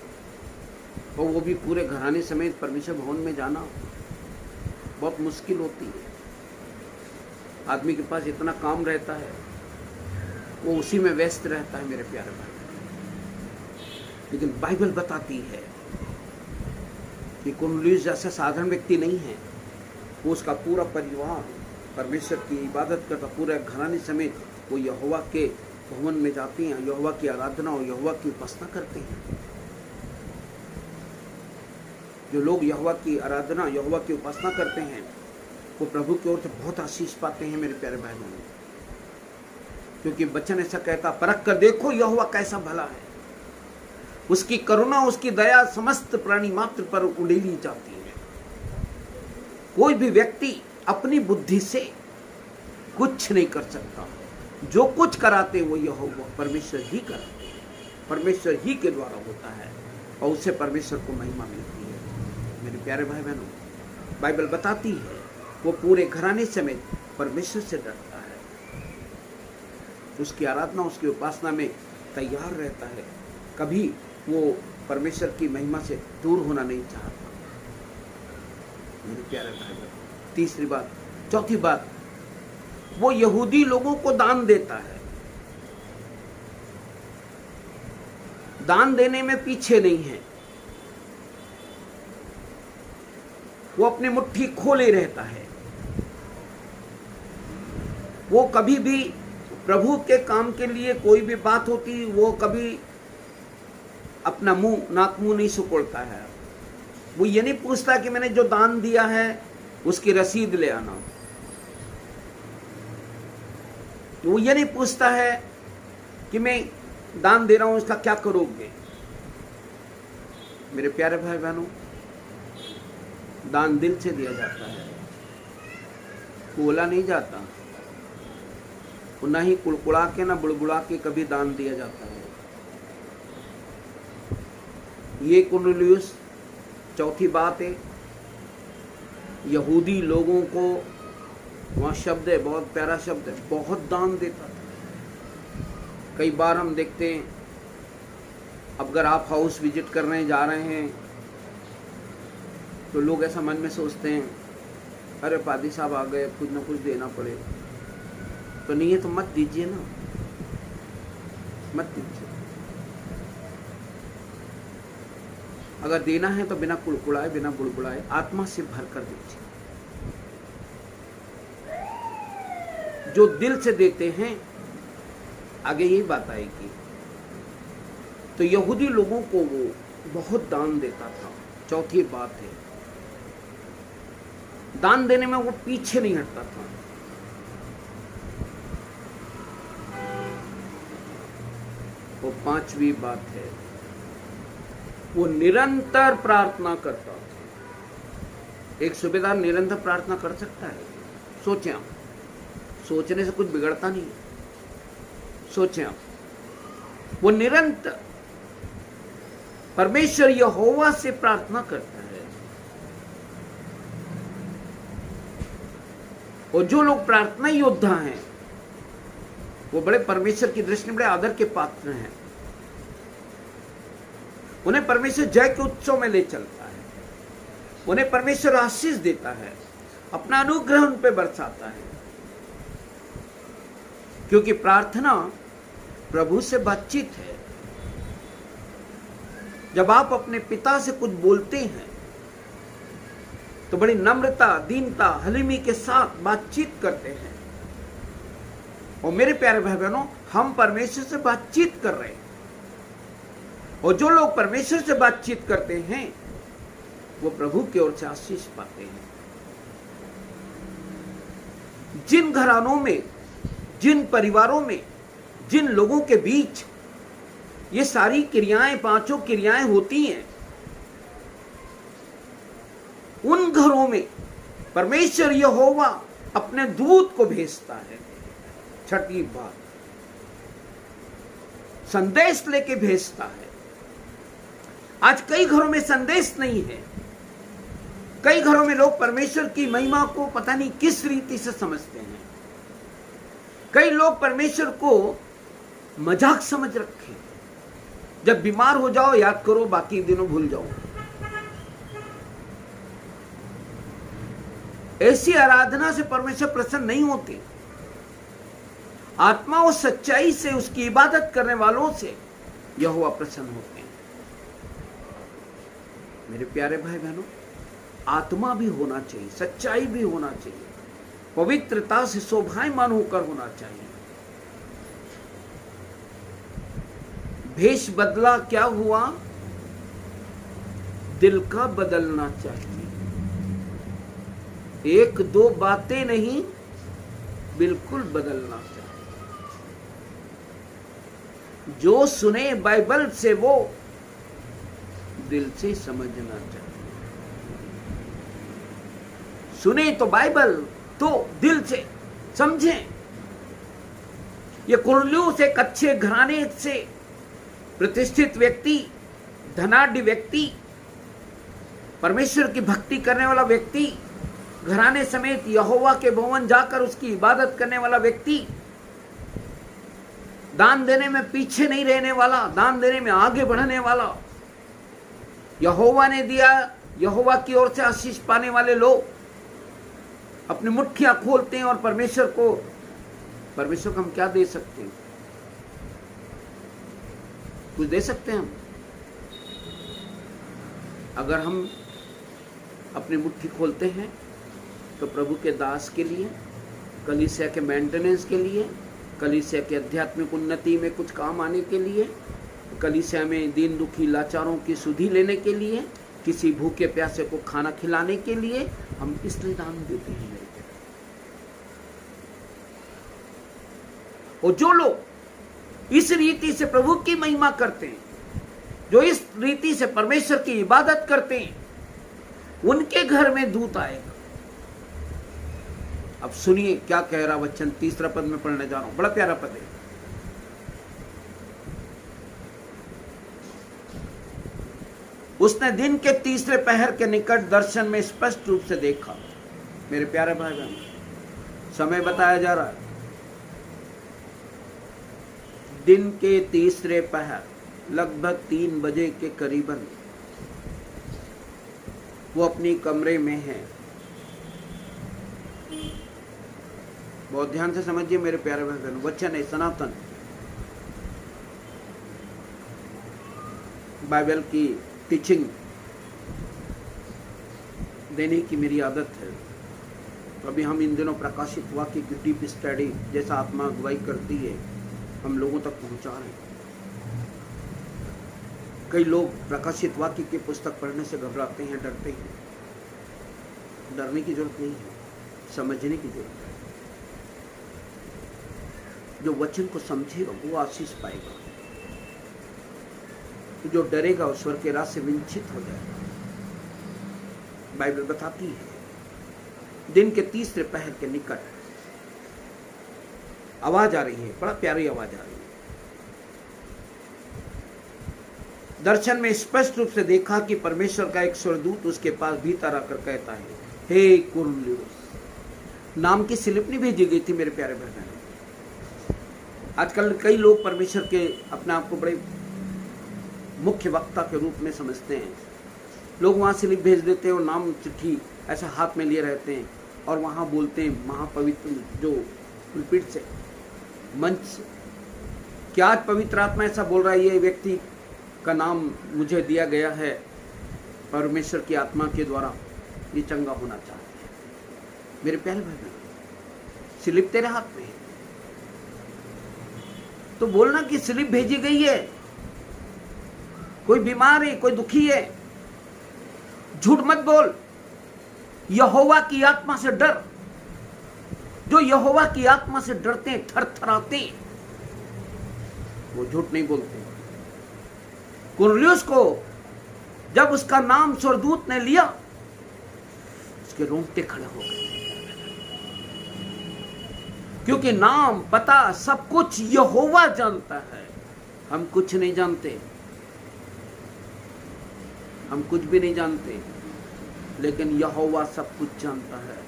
और वो भी पूरे घराने समेत परमेश्वर भवन में जाना बहुत मुश्किल होती है। आदमी के पास इतना काम रहता है, वो उसी में व्यस्त रहता है मेरे प्यारे भाई। लेकिन बाइबल बताती है कि कुर्नेलियुस जैसा साधारण व्यक्ति नहीं है, वो उसका पूरा परिवार परमेश्वर की इबादत करता, पूरे घराने समेत वो यहोवा के भवन में जाते हैं, यहोवा की आराधना और यहोवा की उपासना करते हैं। जो लोग यहोवा की आराधना, यहोवा की उपासना करते हैं, वो प्रभु की ओर से बहुत आशीष पाते हैं मेरे प्यारे भाई बहनों। क्योंकि वचन ऐसा कहता, परख कर देखो यहोवा कैसा भला है, उसकी करुणा उसकी दया समस्त प्राणी मात्र पर उड़ेली जाती है। कोई भी व्यक्ति अपनी बुद्धि से कुछ नहीं कर सकता। जो कुछ कराते वो यहोवा परमेश्वर ही कराते हैं, परमेश्वर ही के द्वारा होता है और उससे परमेश्वर को महिमा मिलती है। मेरे प्यारे भाई बहनों, बाइबल बताती है वो पूरे घराने समेत परमेश्वर से डरता है, उसकी आराधना उसकी उपासना में तैयार रहता है, कभी वो परमेश्वर की महिमा से दूर होना नहीं चाहता। मेरे प्यारे भाई बहनों, तीसरी बात, चौथी बात, वो यहूदी लोगों को दान देता है। दान देने में पीछे नहीं है, वो अपनी मुट्ठी खोले रहता है। वो कभी भी प्रभु के काम के लिए कोई भी बात होती, वो कभी अपना मुंह नाक मुंह नहीं सुकोड़ता है। वो ये नहीं पूछता कि मैंने जो दान दिया है उसकी रसीद ले आना। वो ये नहीं पूछता है कि मैं दान दे रहा हूं इसका क्या करोगे। मेरे प्यारे भाई बहनों, दान दिल से दिया जाता है, बोला नहीं जाता, ना ही कुड़कुड़ा के ना बुड़बुड़ा के कभी दान दिया जाता है। ये कुर्नेलियुस, चौथी बात है, यहूदी लोगों को, वहाँ शब्द है, बहुत प्यारा शब्द है, बहुत दान देता था। कई बार हम देखते हैं, अगर आप हाउस विजिट करने जा रहे हैं तो लोग ऐसा मन में सोचते हैं, अरे पादी साहब आ गए, कुछ ना कुछ देना पड़े। तो नहीं है तो मत दीजिए ना, मत दीजिए। अगर देना है तो बिना कुड़कुड़ाए, बिना बुड़बुड़ाए, आत्मा से भर कर दीजिए। जो दिल से देते हैं, आगे यही बात आएगी। तो यहूदी लोगों को वो बहुत दान देता था। चौथी बात है, दान देने में वो पीछे नहीं हटता था। वो पांचवी बात है, वो निरंतर प्रार्थना करता था। एक सूबेदार निरंतर प्रार्थना कर सकता है? सोचें आप, सोचने से कुछ बिगड़ता नहीं, सोचें आप, वो निरंतर परमेश्वर यहोवा से प्रार्थना करता है। और जो लोग प्रार्थना योद्धा हैं वो बड़े परमेश्वर की दृष्टि में बड़े आदर के पात्र हैं। उन्हें परमेश्वर जय के उत्सव में ले चलता है, उन्हें परमेश्वर आशीष देता है, अपना अनुग्रह उन पे बरसाता है, क्योंकि प्रार्थना प्रभु से बातचीत है। जब आप अपने पिता से कुछ बोलते हैं तो बड़ी नम्रता, दीनता, हलीमी के साथ बातचीत करते हैं। और मेरे प्यारे भाई बहनों, हम परमेश्वर से बातचीत कर रहे हैं, और जो लोग परमेश्वर से बातचीत करते हैं वो प्रभु की ओर से आशीष पाते हैं। जिन घरानों में, जिन परिवारों में, जिन लोगों के बीच ये सारी क्रियाएं, पांचों क्रियाएं होती हैं, उन घरों में परमेश्वर यहोवा अपने दूत को भेजता है। छठी बात, संदेश लेके भेजता है। आज कई घरों में संदेश नहीं है। कई घरों में लोग परमेश्वर की महिमा को पता नहीं किस रीति से समझते हैं। कई लोग परमेश्वर को मजाक समझ रखे। जब बीमार हो जाओ याद करो, बाकी दिनों भूल जाओ। ऐसी आराधना से परमेश्वर प्रसन्न नहीं होते। आत्मा और सच्चाई से उसकी इबादत करने वालों से यहोवा प्रसन्न होते हैं। मेरे प्यारे भाई बहनों, आत्मा भी होना चाहिए, सच्चाई भी होना चाहिए, पवित्रता से शोभायमान होकर होना चाहिए। भेष बदला, क्या हुआ? दिल का बदलना चाहिए। एक दो बातें नहीं, बिल्कुल बदलना चाहिए। जो सुने बाइबल से वो दिल से समझना चाहिए। सुने तो बाइबल, तो दिल से समझें। ये कुरलियों एक अच्छे घराने से प्रतिष्ठित व्यक्ति, धनाढ्य व्यक्ति, परमेश्वर की भक्ति करने वाला व्यक्ति, घराने समेत यहोवा के भवन जाकर उसकी इबादत करने वाला व्यक्ति, दान देने में पीछे नहीं रहने वाला, दान देने में आगे बढ़ने वाला, यहोवा ने दिया, यहोवा की ओर से आशीष पाने वाले लोग अपनी मुट्ठियां खोलते हैं। और परमेश्वर को हम क्या दे सकते हैं? कुछ दे सकते हैं हम? अगर हम अपनी मुट्ठी खोलते हैं तो प्रभु के दास के लिए, कलीसिया के मेंटेनेंस के लिए, कलीसिया के आध्यात्मिक उन्नति में कुछ काम आने के लिए, कलीसिया में दीन दुखी लाचारों की सुधि लेने के लिए, किसी भूखे प्यासे को खाना खिलाने के लिए हम इसलिए दान देते हैं। और जो लोग इस रीति से प्रभु की महिमा करते हैं, जो इस रीति से परमेश्वर की इबादत करते हैं, उनके घर में दूत आएगा। अब सुनिए क्या कह रहा वचन, 3 पद में पढ़ने जा रहा हूं, बड़ा प्यारा पद है। उसने दिन के 3 पहर के निकट दर्शन में स्पष्ट रूप से देखा। मेरे प्यारे भाई बहन, समय बताया जा रहा है, दिन के 3 पहर लगभग 3 बजे के करीबन वो अपनी कमरे में है। बहुत ध्यान से समझिए मेरे प्यारे भाई बहन, वचन है सनातन, बाइबल की टीचिंग देने की मेरी आदत है। तो अभी हम इन दिनों प्रकाशित वाक्य की डीप स्टडी, जैसा आत्मा अगुवाई करती है, हम लोगों तक पहुंचा रहे हैं। कई लोग प्रकाशित वाक्य की पुस्तक पढ़ने से घबराते हैं, डरते हैं। डरने की जरूरत नहीं है, समझने की जरूरत है। जो वचन को समझेगा वो आशीष पाएगा, जो डरेगा वो स्वर्ग के रास्ते से वंचित हो जाएगा। बाइबल बताती है दिन के 3 पहर के निकट आवाज आ रही है, बड़ा प्यारी आवाज आ रही है। दर्शन में स्पष्ट रूप से देखा कि परमेश्वर का एक स्वर्गदूत उसके पास भीतर आकर कहता है, हे कुरनेलियुस। नाम की स्लिप नहीं भेजी गई थी मेरे प्यारे बहन। आजकल कई लोग परमेश्वर के अपने आप को बड़े मुख्य वक्ता के रूप में समझते हैं। लोग वहाँ स्लिप भेज देते हैं और नाम चिट्ठी ऐसा हाथ में लिए रहते हैं और वहाँ बोलते हैं महापवित्र जो पुलपिट से, मंच से, क्या आज पवित्र आत्मा ऐसा बोल रहा है, ये व्यक्ति का नाम मुझे दिया गया है परमेश्वर की आत्मा के द्वारा, ये चंगा होना चाहते हैं। मेरे प्यारे भाई, स्लिप तेरे हाथ में है तो बोलना कि स्लिप भेजी गई है, कोई बीमार है, कोई दुखी है, झूठ मत बोल। यहोवा की आत्मा से डर। जो यहोवा की आत्मा से डरते हैं, थरथराते हैं, वो झूठ नहीं बोलते। कुरनेलियुस को जब उसका नाम स्वर्गदूत ने लिया, उसके रोंगटे खड़े हो गए, क्योंकि नाम, पता, सब कुछ यहोवा जानता है। हम कुछ नहीं जानते, हम कुछ भी नहीं जानते, लेकिन यहोवा सब कुछ जानता है।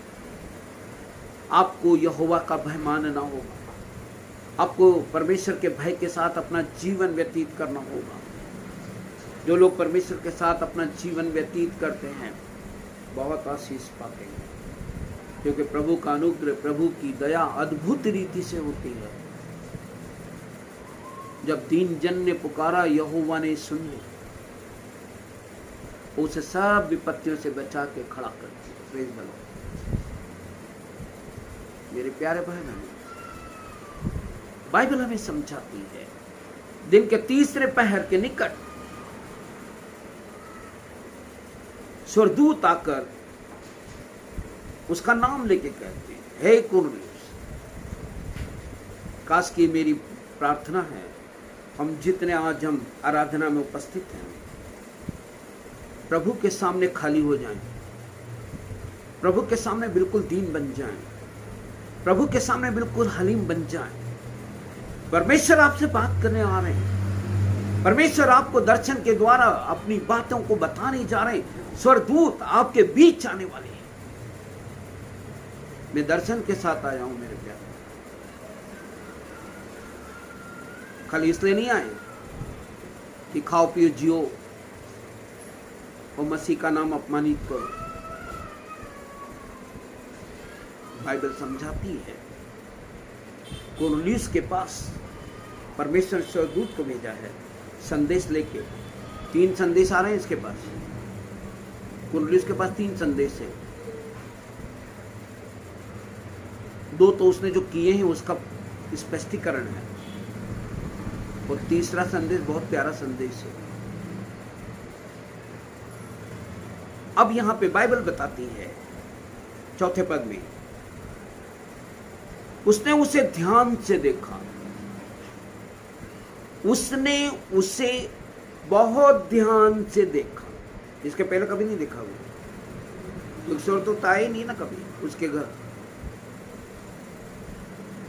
आपको यहोवा का भय मानना होगा, आपको परमेश्वर के भय के साथ अपना जीवन व्यतीत करना होगा। जो लोग परमेश्वर के साथ अपना जीवन व्यतीत करते हैं बहुत आशीष पाते हैं, क्योंकि प्रभु का अनुग्रह, प्रभु की दया अद्भुत रीति से होती है। जब दीन जन ने पुकारा, यहोवा ने सुनी, उसे सब विपत्तियों से बचा के खड़ा कर दिया। Praise the Lord. मेरे प्यारे भाई बहनों, बाइबल हमें समझाती है, दिन के तीसरे पहर के निकट स्वर्गदूत आकर उसका नाम लेके कहते हैं, हे कुरनेलियुस। काश की मेरी प्रार्थना है, हम जितने आज हम आराधना में उपस्थित हैं, प्रभु के सामने खाली हो जाएं, प्रभु के सामने बिल्कुल दीन बन जाएं, प्रभु के सामने बिल्कुल हलीम बन जाएं। परमेश्वर आपसे बात करने आ रहे हैं, परमेश्वर आपको दर्शन के द्वारा अपनी बातों को बताने जा रहे हैं। स्वर्गदूत आपके बीच आने वाले हैं। मैं दर्शन के साथ आया हूं मेरे प्यारे, खाली इसलिए नहीं आए कि खाओ पियो जियो और मसीह का नाम अपमानित करो। बाइबल समझाती है, कुरनेलियुस के पास परमेश्वर स्वर्गदूत को भेजा है संदेश लेके। 3 संदेश आ रहे हैं इसके पास। कुरनेलियुस के पास 3 संदेश है। 2 तो उसने जो किए हैं उसका स्पष्टीकरण है, और तीसरा संदेश बहुत प्यारा संदेश है। अब यहां पे बाइबल बताती है 4 पद में, उसने उसे ध्यान से देखा। उसने उसे बहुत ध्यान से देखा, इसके पहले कभी नहीं देखा वो। स्वर्गदूत आए नहीं ना कभी उसके घर।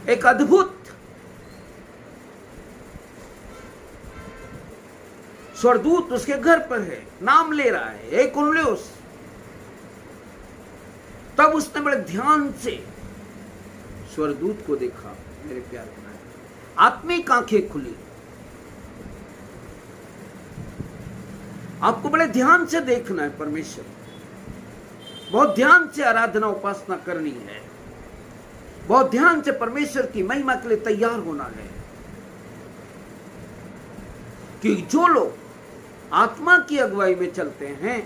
एक अद्भुत स्वर्गदूत उसके घर पर है, नाम ले रहा है, हे कुरनेलियुस। तब उसने बड़े ध्यान से स्वर्गदूत को देखा। मेरे प्यारे भाई, आत्मिक आंखें खुली। आपको बड़े ध्यान से देखना है परमेश्वर, बहुत ध्यान से आराधना उपासना करनी है, बहुत ध्यान से परमेश्वर की महिमा के लिए तैयार होना है। कि जो लोग आत्मा की अगुवाई में चलते हैं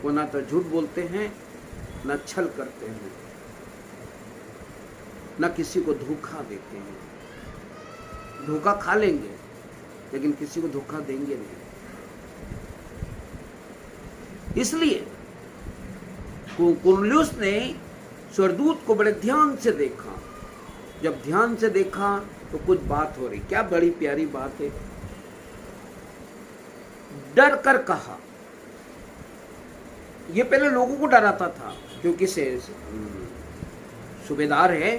वो ना तो झूठ बोलते हैं, ना छल करते हैं, ना किसी को धोखा देते हैं। धोखा खा लेंगे लेकिन किसी को धोखा देंगे नहीं। इसलिए कुरनेलियुस ने स्वर्गदूत को बड़े ध्यान से देखा। जब ध्यान से देखा तो कुछ बात हो रही। क्या बड़ी प्यारी बात है। डर कर कहा। ये पहले लोगों को डराता था, क्योंकि से सूबेदार है,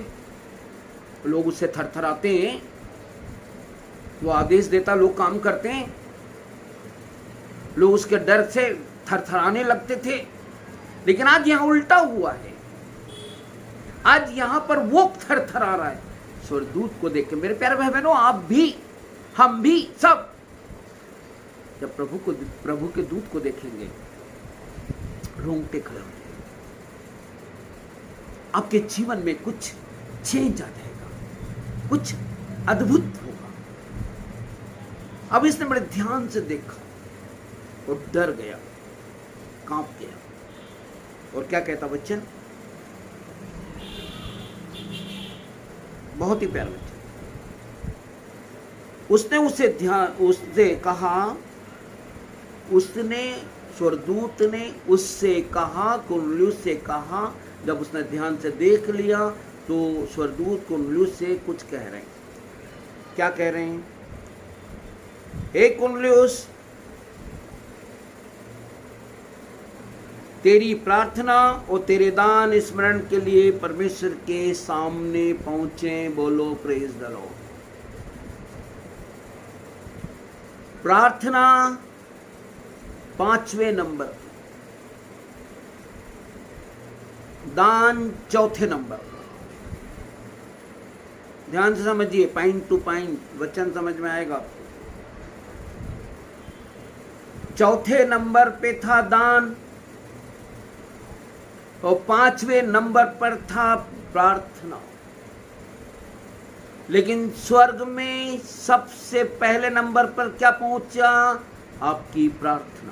लोग उससे थरथराते हैं, वो आदेश देता, लोग काम करते हैं। लोग उसके डर से थरथराने लगते थे। लेकिन आज यहां उल्टा हुआ है, आज यहां पर वो थरथरा रहा है स्वर्गदूत को देख के। मेरे प्यारे भाई बहनों, आप भी, हम भी, सब जब प्रभु के दूत को देखेंगे रोंगटे खड़े हो जाएंगे। आपके जीवन में कुछ चेंज आ जाएगा, कुछ अद्भुत होगा। अब इसने बड़े ध्यान से देखा और डर गया, कांप गया। और क्या कहता वचन, बहुत ही प्यारा वचन। स्वर्गदूत ने उससे कहा, कुरनेलियुस से कहा, जब उसने ध्यान से देख लिया तो स्वर्गदूत कुरनेलियुस से कुछ कह रहे हैं। क्या कह रहे हैं? हे कुरनेलियुस, तेरी प्रार्थना और तेरे दान स्मरण के लिए परमेश्वर के सामने पहुंचे। बोलो प्रेज द लॉर्ड। प्रार्थना 5वें नंबर, दान 4थे नंबर। ध्यान से समझिए, पॉइंट टू पॉइंट वचन समझ में आएगा आपको। 4थे नंबर पे था दान और 5वें नंबर पर था प्रार्थना। लेकिन स्वर्ग में सबसे पहले नंबर पर क्या पहुंचा? आपकी प्रार्थना।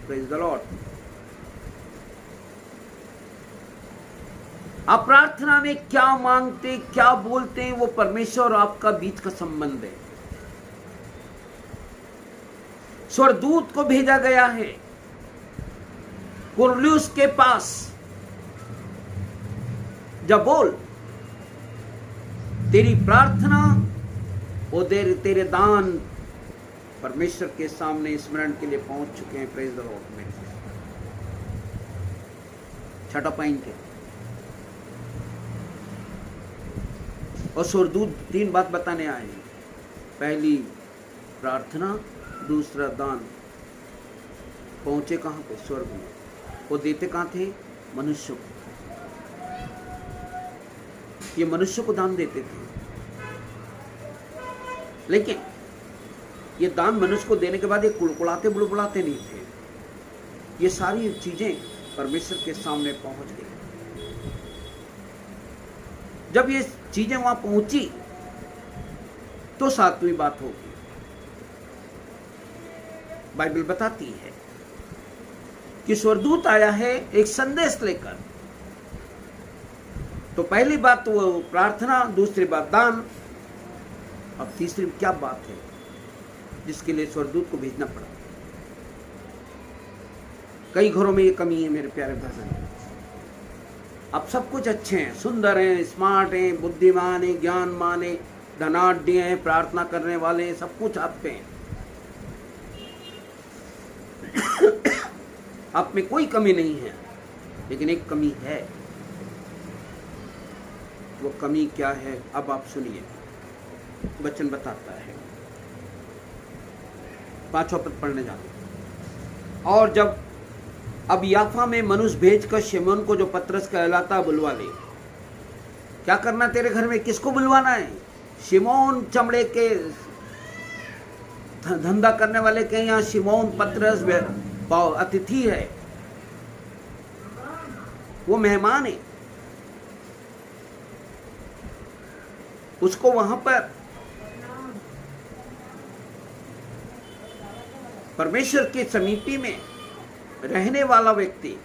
Praise the Lord. आप प्रार्थना में क्या मांगते, क्या बोलते हैं, वो परमेश्वर और आपका बीच का संबंध है। स्वर्गदूत को भेजा गया है कुरनेलियुस के पास, जब बोल तेरी प्रार्थना और तेरे दान परमेश्वर के सामने स्मरण के लिए पहुंच चुके हैं। Praise the Lord. में 6ठा पॉइंट है। और स्वर्गदूत 3 बात बताने आए हैं। पहली प्रार्थना, दूसरा दान। पहुंचे कहां पे? स्वर्ग में। वो देते कहां थे? मनुष्य को। ये मनुष्य को दान देते थे, लेकिन ये दान मनुष्य को देने के बाद ये कुड़कुड़ाते बुड़बुड़ाते नहीं थे। ये सारी चीजें परमेश्वर के सामने पहुंच गई। जब ये चीजें वहां पहुंची तो 7वीं बात होगी। बाइबल बताती है कि स्वर्गदूत आया है एक संदेश लेकर। तो पहली बात तो वो प्रार्थना, दूसरी बात दान, अब तीसरी क्या बात है जिसके लिए स्वर्गदूत को भेजना पड़ा? कई घरों में ये कमी है मेरे प्यारे भाई। अब सब कुछ अच्छे हैं, सुंदर हैं, स्मार्ट हैं, बुद्धिमान हैं, ज्ञानमान हैं, धनाढ्य हैं, प्रार्थना करने वाले हैं, सब कुछ आप पे हैं। आप में कोई कमी नहीं है, लेकिन एक कमी है। वो कमी क्या है? अब आप सुनिए, वचन बताता है। 5वां पद पढ़ने जाते। और जब अब याफा में मनुष्य भेजकर शिमोन को, जो पतरस कहलाता, बुलवा ले। क्या करना तेरे घर में? किसको बुलवाना है? शिमोन चमड़े के धंधा करने वाले के यहाँ शिमोन पतरस अतिथि है, वो मेहमान है। उसको वहां पर परमेश्वर के समीपी में रहने वाला व्यक्ति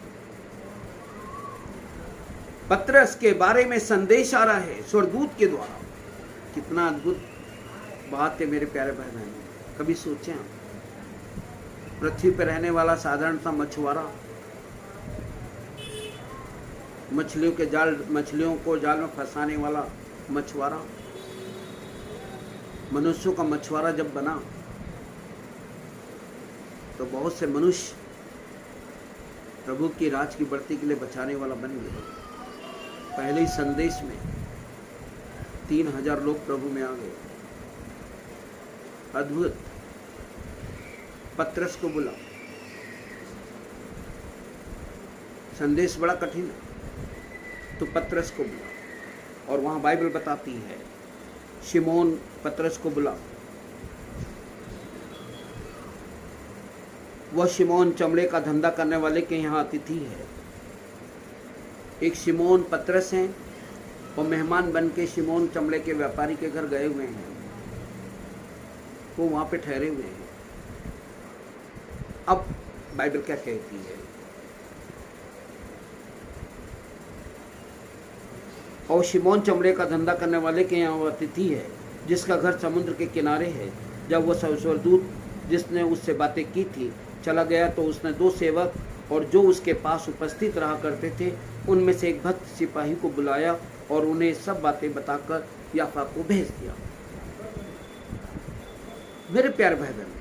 पतरस के बारे में संदेश आ रहा है स्वर्गदूत के द्वारा। कितना अद्भुत बात है मेरे प्यारे भाई बहन। कभी सोचे आप? पृथ्वी पर रहने वाला साधारण सा मछुआरा, मछलियों को जाल में फंसाने वाला मछुआरा, मनुष्यों का मछुआरा जब बना तो बहुत से मनुष्य प्रभु की राज की बढ़ती के लिए बचाने वाला बन गए। पहले ही संदेश में 3000 लोग प्रभु में आ गए। अद्भुत। पतरस को बुला, संदेश बड़ा कठिन है। तो पतरस को बुला, और वहाँ बाइबल बताती है शिमोन पतरस को बुला। वह शिमोन चमड़े का धंधा करने वाले के यहाँ अतिथि है। एक शिमोन पतरस हैं, और मेहमान बन के शिमोन चमड़े के व्यापारी के घर गए हुए हैं, वो वहाँ पे ठहरे हुए हैं। अब बाइबल क्या कहती है? और शिमोन चमड़े का धंधा करने वाले के यहाँ वो अतिथि है, जिसका घर समुद्र के किनारे है। जब वह स्वर्गदूत जिसने उससे बातें की थी चला गया, तो उसने 2 सेवक और जो उसके पास उपस्थित रहा करते थे उनमें से एक भक्त सिपाही को बुलाया और उन्हें सब बातें बताकर याफा को भेज दिया। मेरे प्यारे भाई बहन,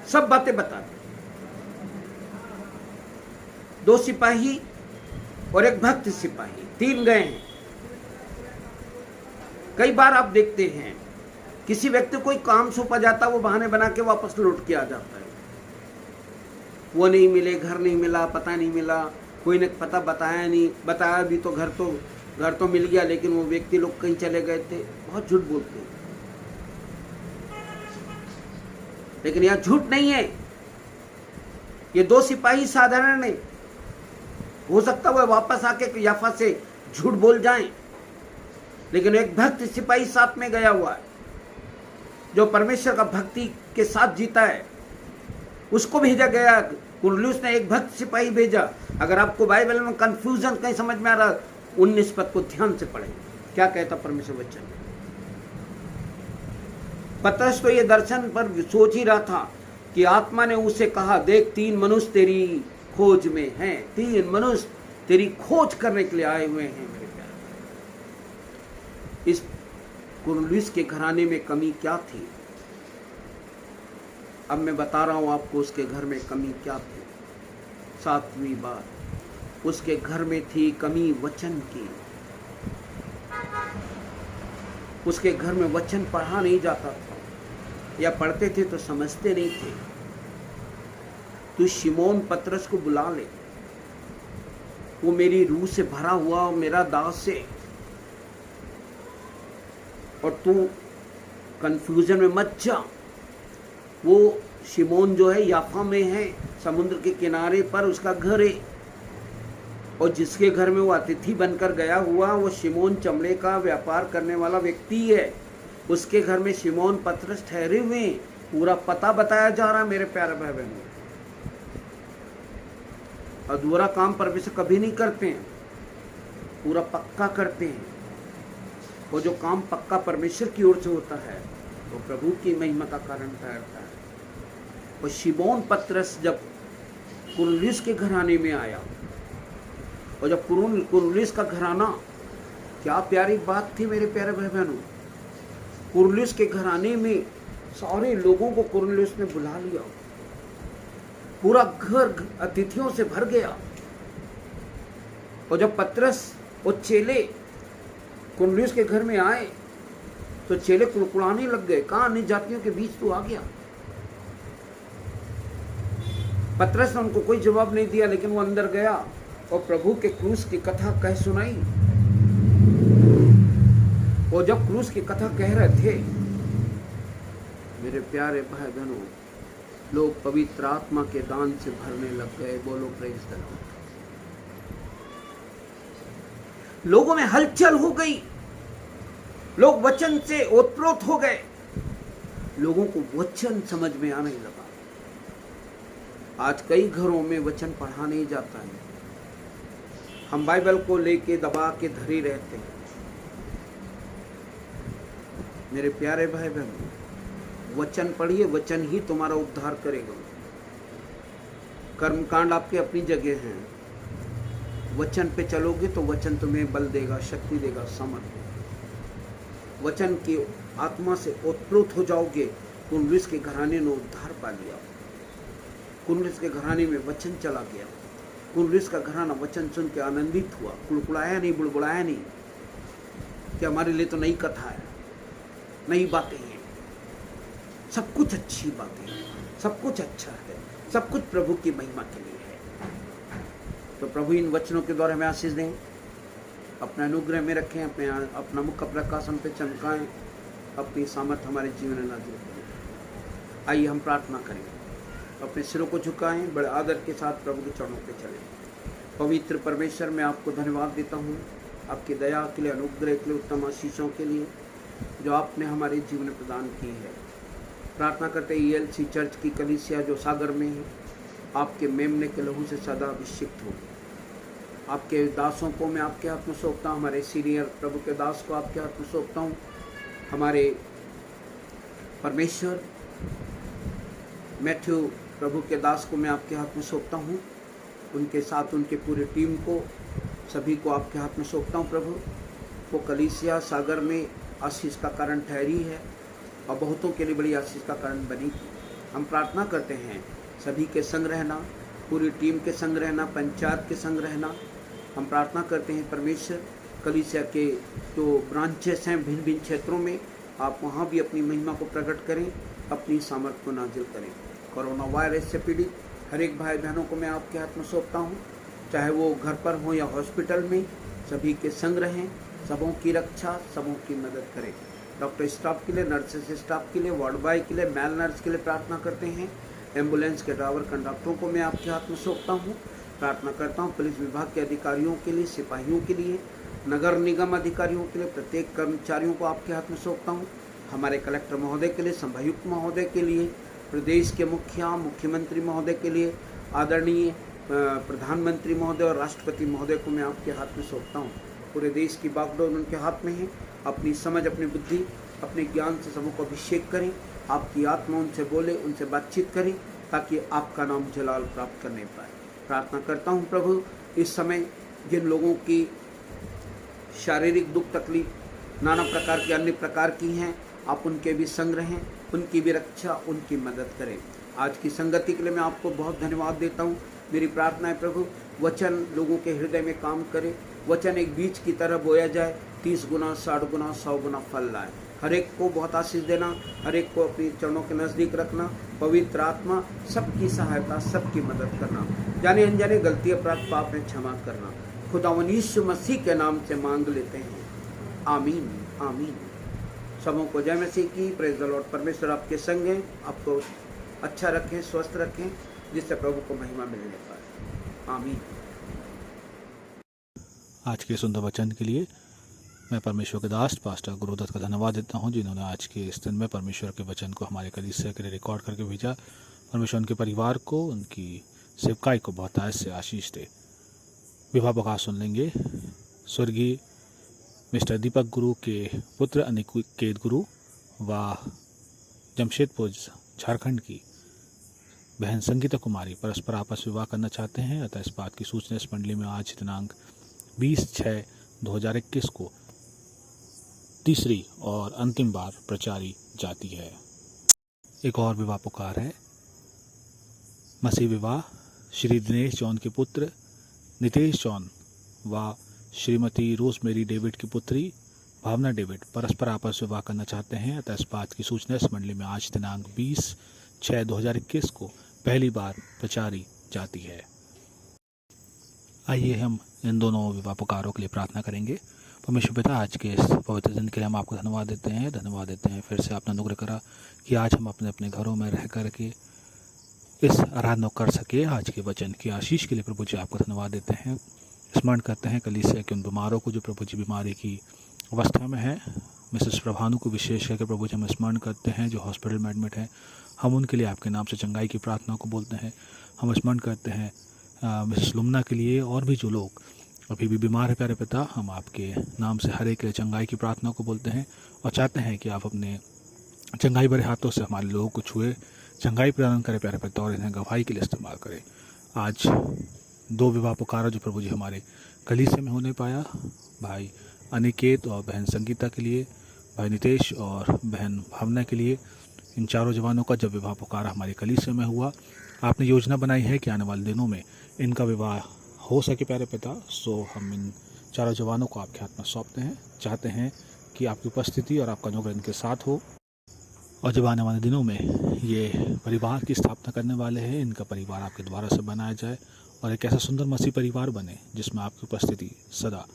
सब बातें बता दी। 2 सिपाही और एक भक्त सिपाही, 3 गए हैं। कई बार आप देखते हैं किसी व्यक्ति कोई काम सौंपा जाता, वो बहाने बना के वापस लौट के आ जाता है। वो नहीं मिले, घर नहीं मिला, पता नहीं मिला, कोई ने पता बताया नहीं, बताया भी तो घर तो मिल गया, लेकिन वो व्यक्ति लोग कहीं चले गए थे। बहुत झूठ बोलते हैं, लेकिन यहाँ झूठ नहीं है। ये 2 सिपाही साधारण नहीं, हो सकता है वापस आके याफा से झूठ बोल जाएं, लेकिन एक भक्त सिपाही साथ में गया हुआ है, जो परमेश्वर का भक्ति के साथ जीता है, उसको भेजा गया। कुरनेलियुस ने एक भक्त सिपाही भेजा। अगर आपको बाइबल में कंफ्यूजन कहीं समझ में आ रहा, 19 पद को ध्यान से पढ़ें, क्या कहता परमेश्वर वचन। पतरस तो ये दर्शन पर सोच ही रहा था कि आत्मा ने उसे कहा, देख 3 मनुष्य तेरी खोज में हैं, 3 मनुष्य तेरी खोज करने के लिए आए हुए हैं। मेरे प्यारे, इस कुरनेलियुस के घराने में कमी क्या थी? अब मैं बता रहा हूं आपको उसके घर में कमी क्या थी। 7वीं बात, उसके घर में थी कमी वचन की। उसके घर में वचन पढ़ा नहीं जाता था, या पढ़ते थे तो समझते नहीं थे। तू शिमोन पतरस को बुला ले, वो मेरी रूह से भरा हुआ और मेरा दास है, और तू कंफ्यूजन में मत जा। वो शिमोन जो है याफा में है, समुद्र के किनारे पर उसका घर है, और जिसके घर में वो अतिथि बनकर गया हुआ, वो शिमोन चमड़े का व्यापार करने वाला व्यक्ति है। उसके घर में शिमोन पतरस ठहरे हुए हैं। पूरा पता बताया जा रहा है मेरे प्यारे भाई बहनों। अधूरा काम परमेश्वर कभी नहीं करते हैं, पूरा पक्का करते हैं। वो जो काम पक्का परमेश्वर की ओर से होता है, वो प्रभु की महिमा का कारण ठहरता है। और शिमोन पतरस जब कुरनेलियुस के घराने में आया, और जब कुरनेलियुस का घराना, क्या प्यारी बात थी मेरे प्यारे भाई बहनों। कुरनेलियुस के घराने में सारे लोगों को कुरनेलियुस ने बुला लिया, पूरा घर अतिथियों से भर गया। और जब पतरस और चेले कुरनेलियुस के घर में आए, तो चेले कुड़कुड़ाने लग गए, कहाँ अन्य जातियों के बीच तू आ गया। पतरस ने उनको कोई जवाब नहीं दिया, लेकिन वो अंदर गया और प्रभु के क्रूस की कथा कह सुनाई। और जब क्रूस की कथा कह रहे थे, मेरे प्यारे भाई बहनों, लोग पवित्र आत्मा के दान से भरने लग गए। बोलो प्रेज द लॉर्ड। लोगों में हलचल हो गई, लोग वचन से ओतप्रोत हो गए, लोगों को वचन समझ में आने लगा। आज कई घरों में वचन पढ़ा नहीं जाता है, हम बाइबल को लेके दबा के धरे रहते हैं। मेरे प्यारे भाई बहन, वचन पढ़िए, वचन ही तुम्हारा उद्धार करेगा। कर्मकांड आपके अपनी जगह हैं, वचन पे चलोगे तो वचन तुम्हें बल देगा, शक्ति देगा, समर्थ। वचन की आत्मा से ओतप्रोत हो जाओगे। कुरनेलियुस के घराने ने उद्धार पा लिया, कुरनेलियुस के घराने में वचन चला गया। कुरनेलियुस का घराना वचन सुन के आनंदित हुआ, कुड़कुड़ाया नहीं, बुड़बुड़ाया नहीं कि हमारे लिए तो नई कथा है, नई बातें हैं। सब कुछ अच्छी बातें हैं, सब कुछ अच्छा है, सब कुछ प्रभु की महिमा के लिए है। तो प्रभु इन वचनों के द्वारा हमें आशीष दें, अपने अनुग्रह में रखें, अपना मुख प्रकाश हम पे चमकाएं, अपनी सामर्थ हमारे जीवन में नाजिल करें। आइए हम प्रार्थना करें, अपने सिरों को झुकाएं, बड़े आदर के साथ प्रभु के चरणों पे चलें। पवित्र परमेश्वर, मैं आपको धन्यवाद देता हूँ आपकी दया के लिए, अनुग्रह के लिए, उत्तम आशीषों के लिए जो आपने हमारे जीवन में प्रदान की है। प्रार्थना करते ELC चर्च की कलीसिया जो सागर में है, आपके मेमने के लहू से सदा अभिषिक्त हो। आपके दासों को मैं आपके हाथ में सौंपता हूँ, हमारे सीनियर प्रभु के दास को आपके हाथ में सौंपता हूँ। हमारे परमेश्वर मैथ्यू प्रभु के दास को मैं आपके हाथ में सौंपता हूँ, उनके साथ उनके पूरी टीम को, सभी को आपके हाथ में सौंपता हूँ। प्रभु वो कलीसिया सागर में आशीष का कारण ठहरी है और बहुतों के लिए बड़ी आशीष का कारण बनी। हम प्रार्थना करते हैं सभी के संग रहना, पूरी टीम के संग रहना, पंचायत के संग रहना। हम प्रार्थना करते हैं परमेश्वर कलीसिया के जो ब्रांचेस हैं भिन्न भिन्न क्षेत्रों में, आप वहाँ भी अपनी महिमा को प्रकट करें, अपनी सामर्थ को नाजिल करें। कोरोना वायरस से पीड़ित हर एक भाई बहनों को मैं आपके हाथ में सौंपता हूँ, चाहे वो घर पर हो या हॉस्पिटल में, सभी के संग रहें, सबों की रक्षा, सबों की मदद करें। डॉक्टर स्टाफ के लिए, नर्सेस स्टाफ के लिए, वार्ड बॉय के लिए, मेल नर्स के लिए प्रार्थना करते हैं। एम्बुलेंस के ड्राइवर कंडक्टरों को मैं आपके हाथ में सौंपता हूँ। प्रार्थना करता हूँ पुलिस विभाग के अधिकारियों के लिए, सिपाहियों के लिए, नगर निगम अधिकारियों के लिए, प्रत्येक कर्मचारियों को आपके हाथ में सौंपता हूँ। हमारे कलेक्टर महोदय के लिए, संभायुक्त महोदय के लिए, प्रदेश के मुखिया, मुख्यमंत्री महोदय के लिए, आदरणीय प्रधानमंत्री महोदय और राष्ट्रपति महोदय को मैं आपके हाथ में सौंपता हूँ। पूरे देश की बागडोर उनके हाथ में है। अपनी समझ, अपनी बुद्धि, अपने ज्ञान से सबों को अभिषेक करें। आपकी आत्मा उनसे बोले, उनसे बातचीत करें, ताकि आपका नाम जलाल प्राप्त करने पाए। प्रार्थना करता हूँ प्रभु, इस समय जिन लोगों की शारीरिक दुख तकलीफ नाना प्रकार की अन्य प्रकार की हैं, आप उनके भी संग रहें, उनकी भी रक्षा, उनकी मदद करें। आज की संगति के लिए मैं आपको बहुत धन्यवाद देता हूँ। मेरी प्रार्थना है प्रभु, वचन लोगों के हृदय में काम करे, वचन एक बीज की तरह बोया जाए, 30 गुना, 60 गुना, 100 गुना फल लाए। हर एक को बहुत आशीष देना, हर एक को अपनी चरणों के नज़दीक रखना। पवित्र आत्मा सबकी सहायता, सबकी मदद करना। जाने अनजाने गलती, अपराध, पाप में क्षमा करना। खुदावंद यीशु मसीह के नाम से मांग लेते हैं, आमीन आमीन। सबों को जय मसीह की। Praise the Lord. परमेश्वर आपके संग हैं, आपको अच्छा रखें, स्वस्थ रखें, जिससे प्रभु को महिमा मिलने पाए। आमीन। आज के सुंदर वचन के लिए मैं परमेश्वर के दास पास्टर गुरुदत्त का धन्यवाद देता हूं, जिन्होंने आज के इस दिन में परमेश्वर के वचन को हमारे कलीसिया के लिए रिकॉर्ड करके भेजा। परमेश्वर उनके परिवार को, उनकी सेवकाई को बहुत से आशीष दे। विवाह बका सुन लेंगे स्वर्गीय मिस्टर दीपक गुरु के पुत्र अनिकेत गुरु व जमशेदपुर झारखंड की बहन संगीता कुमारी परस्पर आपस विवाह करना चाहते हैं। अतः इस बात की सूचना इस मंडली में आज दिनांक 20/6/2021 को तीसरी और अंतिम बार प्रचारी जाती है। एक और विवाह पुकार है। मसीह विवाह श्री दिनेश जॉन के पुत्र नितेश जॉन व श्रीमती रोजमेरी डेविड की पुत्री भावना डेविड परस्पर आपस विवाह करना चाहते हैं। अतः इस बात की सूचना इस मंडली में आज दिनांक 20/6/2021 को पहली बार प्रचारी जाती है। आइए हम इन दोनों विवाह पुकारों के लिए प्रार्थना करेंगे। परमेश्वर पिता, आज के इस पवित्र दिन के लिए हम आपको धन्यवाद देते हैं। फिर से आपने अनुग्रह करा कि आज हम अपने अपने घरों में रह करके इस आराधना कर सके। आज के वचन की आशीष के लिए प्रभु जी आपको धन्यवाद देते हैं। स्मरण करते हैं कलीसिया के उन बीमारों को जो प्रभु जी बीमारी की अवस्था में है। मिसेस प्रभानु को विशेष करके प्रभु जी हम स्मरण करते हैं जो हॉस्पिटल में एडमिट है। हम उनके लिए आपके नाम से चंगाई की प्रार्थना को बोलते हैं। हम स्मरण करते हैं मिसेस लुमना के लिए और भी जो लोग अभी भी बीमार है। प्यारे पिता, हम आपके नाम से हर एक के लिए चंगाई की प्रार्थना को बोलते हैं और चाहते हैं कि आप अपने चंगाई भरे हाथों से हमारे लोगों को छुए, चंगाई प्रदान करें प्यारे पिता, और इन्हें गवाही के लिए इस्तेमाल करें। आज 2 विवाह पुकारा जो प्रभु जी हमारे कलीसिया में होने पाया, भाई अनिकेत और बहन संगीता के लिए, भाई नितेश और बहन भावना के लिए, इन चारों जवानों का जब विवाह पुकारा हमारे कलीसिया में हुआ, आपने योजना बनाई है कि आने वाले दिनों में इनका विवाह हो सके प्यारे पिता। सो हम इन चारों जवानों को आपके हाथ में सौंपते हैं। चाहते हैं कि आपकी उपस्थिति और आपका अनुग्रह इनके साथ हो, और जब आने वाले दिनों में ये परिवार की स्थापना करने वाले हैं, इनका परिवार आपके द्वारा से बनाया जाए और एक ऐसा सुंदर मसीह परिवार बने जिसमें आपकी उपस्थिति सदा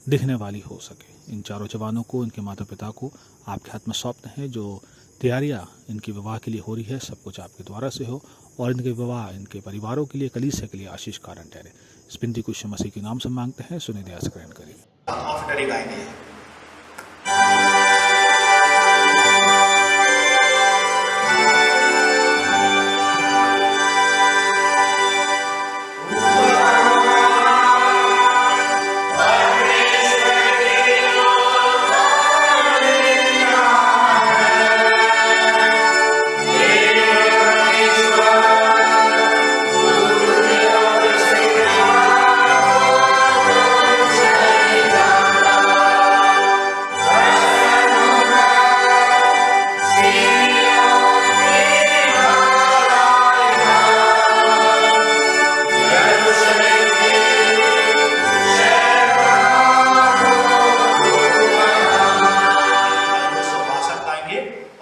दिखने वाली हो सके। इन चारों जवानों को, इनके माता पिता को आपके हाथ में सौंपते हैं। जो तैयारियां इनके विवाह के लिए हो रही है, सब कुछ आपके द्वारा से हो और इनके विवाह इनके परिवारों के लिए, कलीसिया के लिए आशीष कारण ठहरे। इस बिनती को यीशु मसीह के नाम से मांगते हैं, सुने दया से ग्रहण करिए। ऑफिटरी गाएंगे।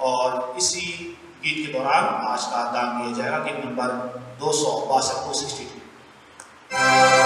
और इसी गीत के दौरान आज का दान दिया जाएगा। गीत नंबर 262 Amen.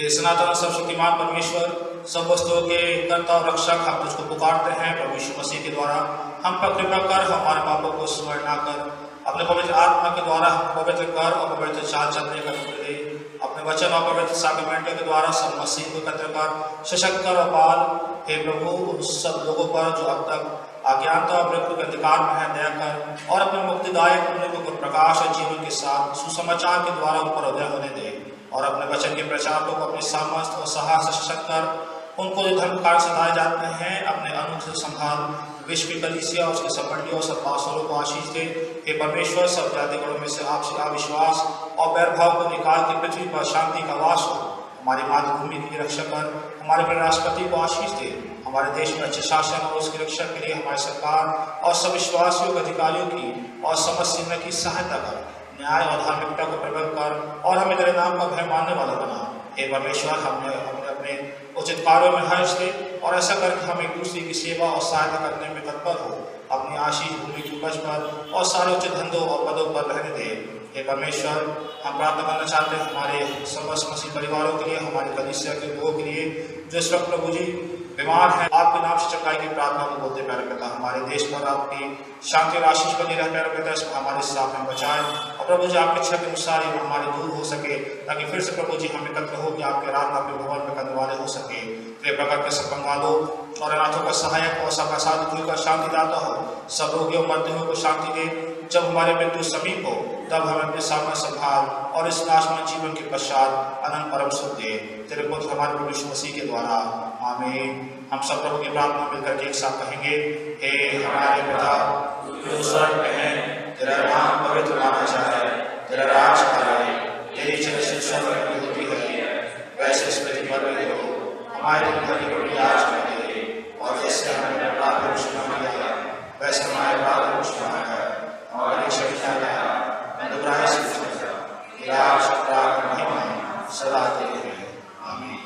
हे सनातन सर्वशक्तिमान परमेश्वर, सब वस्तुओं के कर्ता और रक्षक, हम तुझको पुकारते हैं प्रभु यीशु मसीह के द्वारा। हम पर कृपा कर, हमारे पापों को स्मरण ना कर, अपने पवित्र आत्मा के द्वारा पवित्र कर और पवित्र चाल चलने का अनुग्रह दे। अपने वचन और पवित्र साक्रामेंटों के द्वारा सब मसीह को एकत्र कर, सशक्त कर और पाल। हे प्रभु, उन सब लोगों पर जो अब तक अज्ञानता और मृत्यु के अधिकार में है, दया कर और अपने मुक्तिदायक उम्मीदों को प्रकाश और जीवन के साथ सुसमाचार के द्वारा उन पर उदय होने दे और अपने वचन के प्रचारकों को अपने सामर्थ्य और साहस से सशक्त कर। उनको जो धर्म कार्य सताए जाते हैं, अपने अनुग्रह से संभाल। विश्व की कलीसिया, उसके सब मंडियों और सब पासरों को आशीष दे। हे परमेश्वर, सब जातिगणों में से आपसे अविश्वास और वैरभाव को निकाल के पृथ्वी पर शांति का वास हो। हमारी मातृभूमि की रक्षा कर, हमारे प्रिय राष्ट्रपति को आशीष दे। हमारे देश में अच्छे शासन और उसकी रक्षा के लिए हमारी सरकार और सब विश्वासियों के अधिकारियों की और समस्त सेना की सहायता कर। न्याय और धार्मिकता को प्रबल कर और हमें तेरे नाम का भय मानने वाला बना। हे परमेश्वर, हमें अपने उचित कार्यों में हर्ष दे और ऐसा करके हम एक दूसरे की सेवा और सहायता करने में तत्पर हो। अपनी आशीष भूमि की उपज पर और सारे उचित धंधों और पदों पर रहने दे। हे परमेश्वर, हम प्रार्थना करना चाहते हैं हमारे समस्त मसीह परिवारों के लिए, हमारी कलीसिया के लोगों के लिए जो इस वक्त प्रभु जी बीमार है। आपके नाम से चंगाई की प्रार्थना को बोलते प्यारे पिता, हमारे देश पर आपकी शांति और आशीष बनी रहे प्यारे पिता। इसमें हमारे साथ में बचाए और प्रभु जी आपके इच्छा के अनुसार ये हमारे दूर हो सके, ताकि फिर से प्रभु जी हम एकत्र हो कि आपके रात आपके भवन में करने वाले हो सके। प्रिय प्रकार के सब कंगालों और अनाथों का सहायक और सबका साथ खुलकर शांति दाता हो। सब रोगियों मरते को शांति दे। जब हमारे मृत्यु समीप हो, तब हमें अपने सामने संभाल और इस नाशवान जीवन के पश्चात अनंत परम सुख दे। तेरे पुत्र हमारे प्रभु यीशु मसीह के द्वारा, आमीन। हम सब प्रभु की प्रार्थना मिलकर एक साथ कहेंगे, हे हमारे पिता जो स्वर्ग में है, तेरा नाम पवित्र माना जाए, तेरा राज आए, तेरी इच्छा स्वर्ग में होती है वैसे इस पृथ्वी पर भी हो। हमारे दिन भर की रोटी आज हमें दे और जैसे हमने अपराध को क्षमा किया वैसे हमारे अपराध को क्षमा कर और परीक्षा में न घबराए से बचा। इलाज अपराध महिमा सदा तेरी है, आमीन।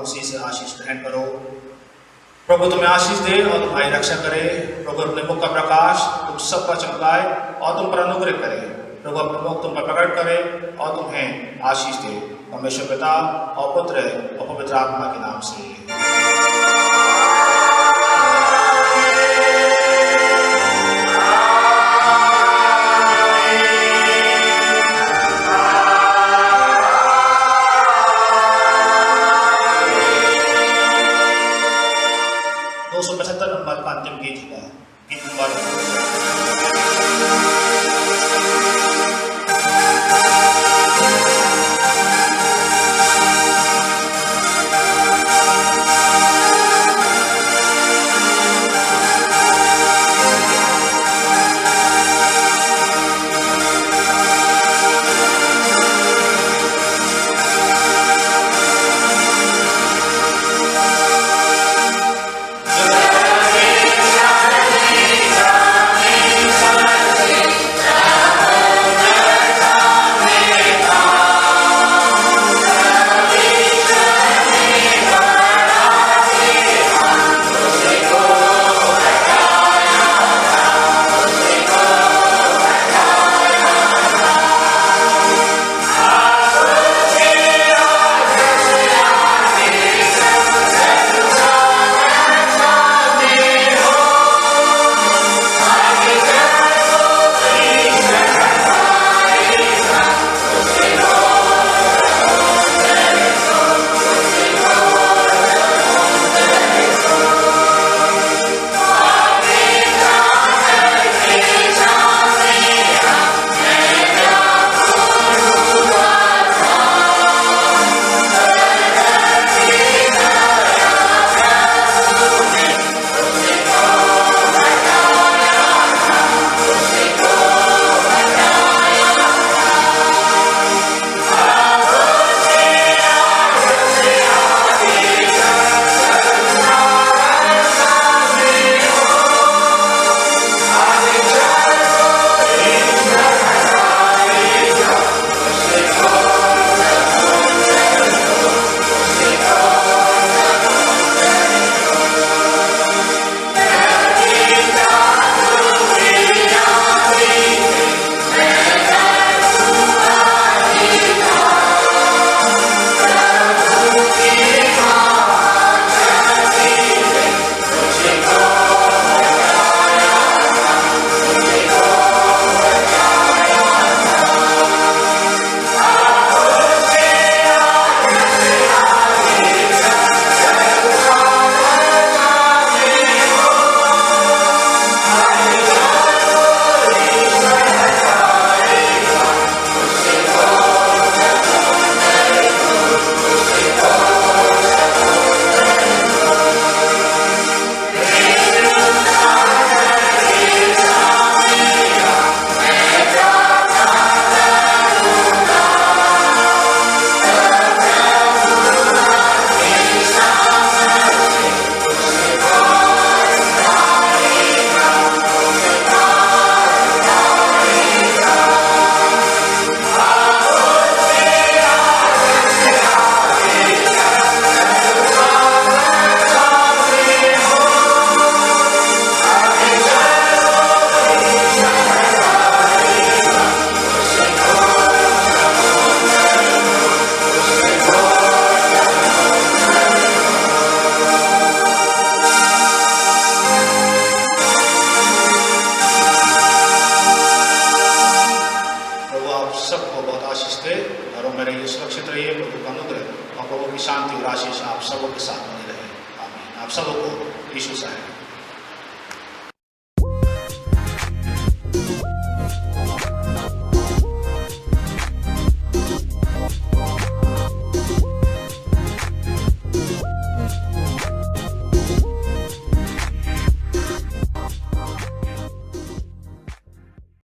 उसी से आशीष ग्रहण करो। प्रभु तुम्हें आशीष दे और तुम्हारी रक्षा करे। प्रभु अपने मुख का प्रकाश तुम सब पर चमकाए और तुम पर अनुग्रह करे। प्रभु अपने मुख तुम पर प्रकट करे और तुम्हें आशीष दे। परमेश्वर पिता और पुत्र और पवित्र आत्मा के नाम से। नंबर का अंतिम गीत है, गीत नंबर शांति और आशीष आप सबों के साथ बने रहे। आमीन। आप सबों को यीशु साहब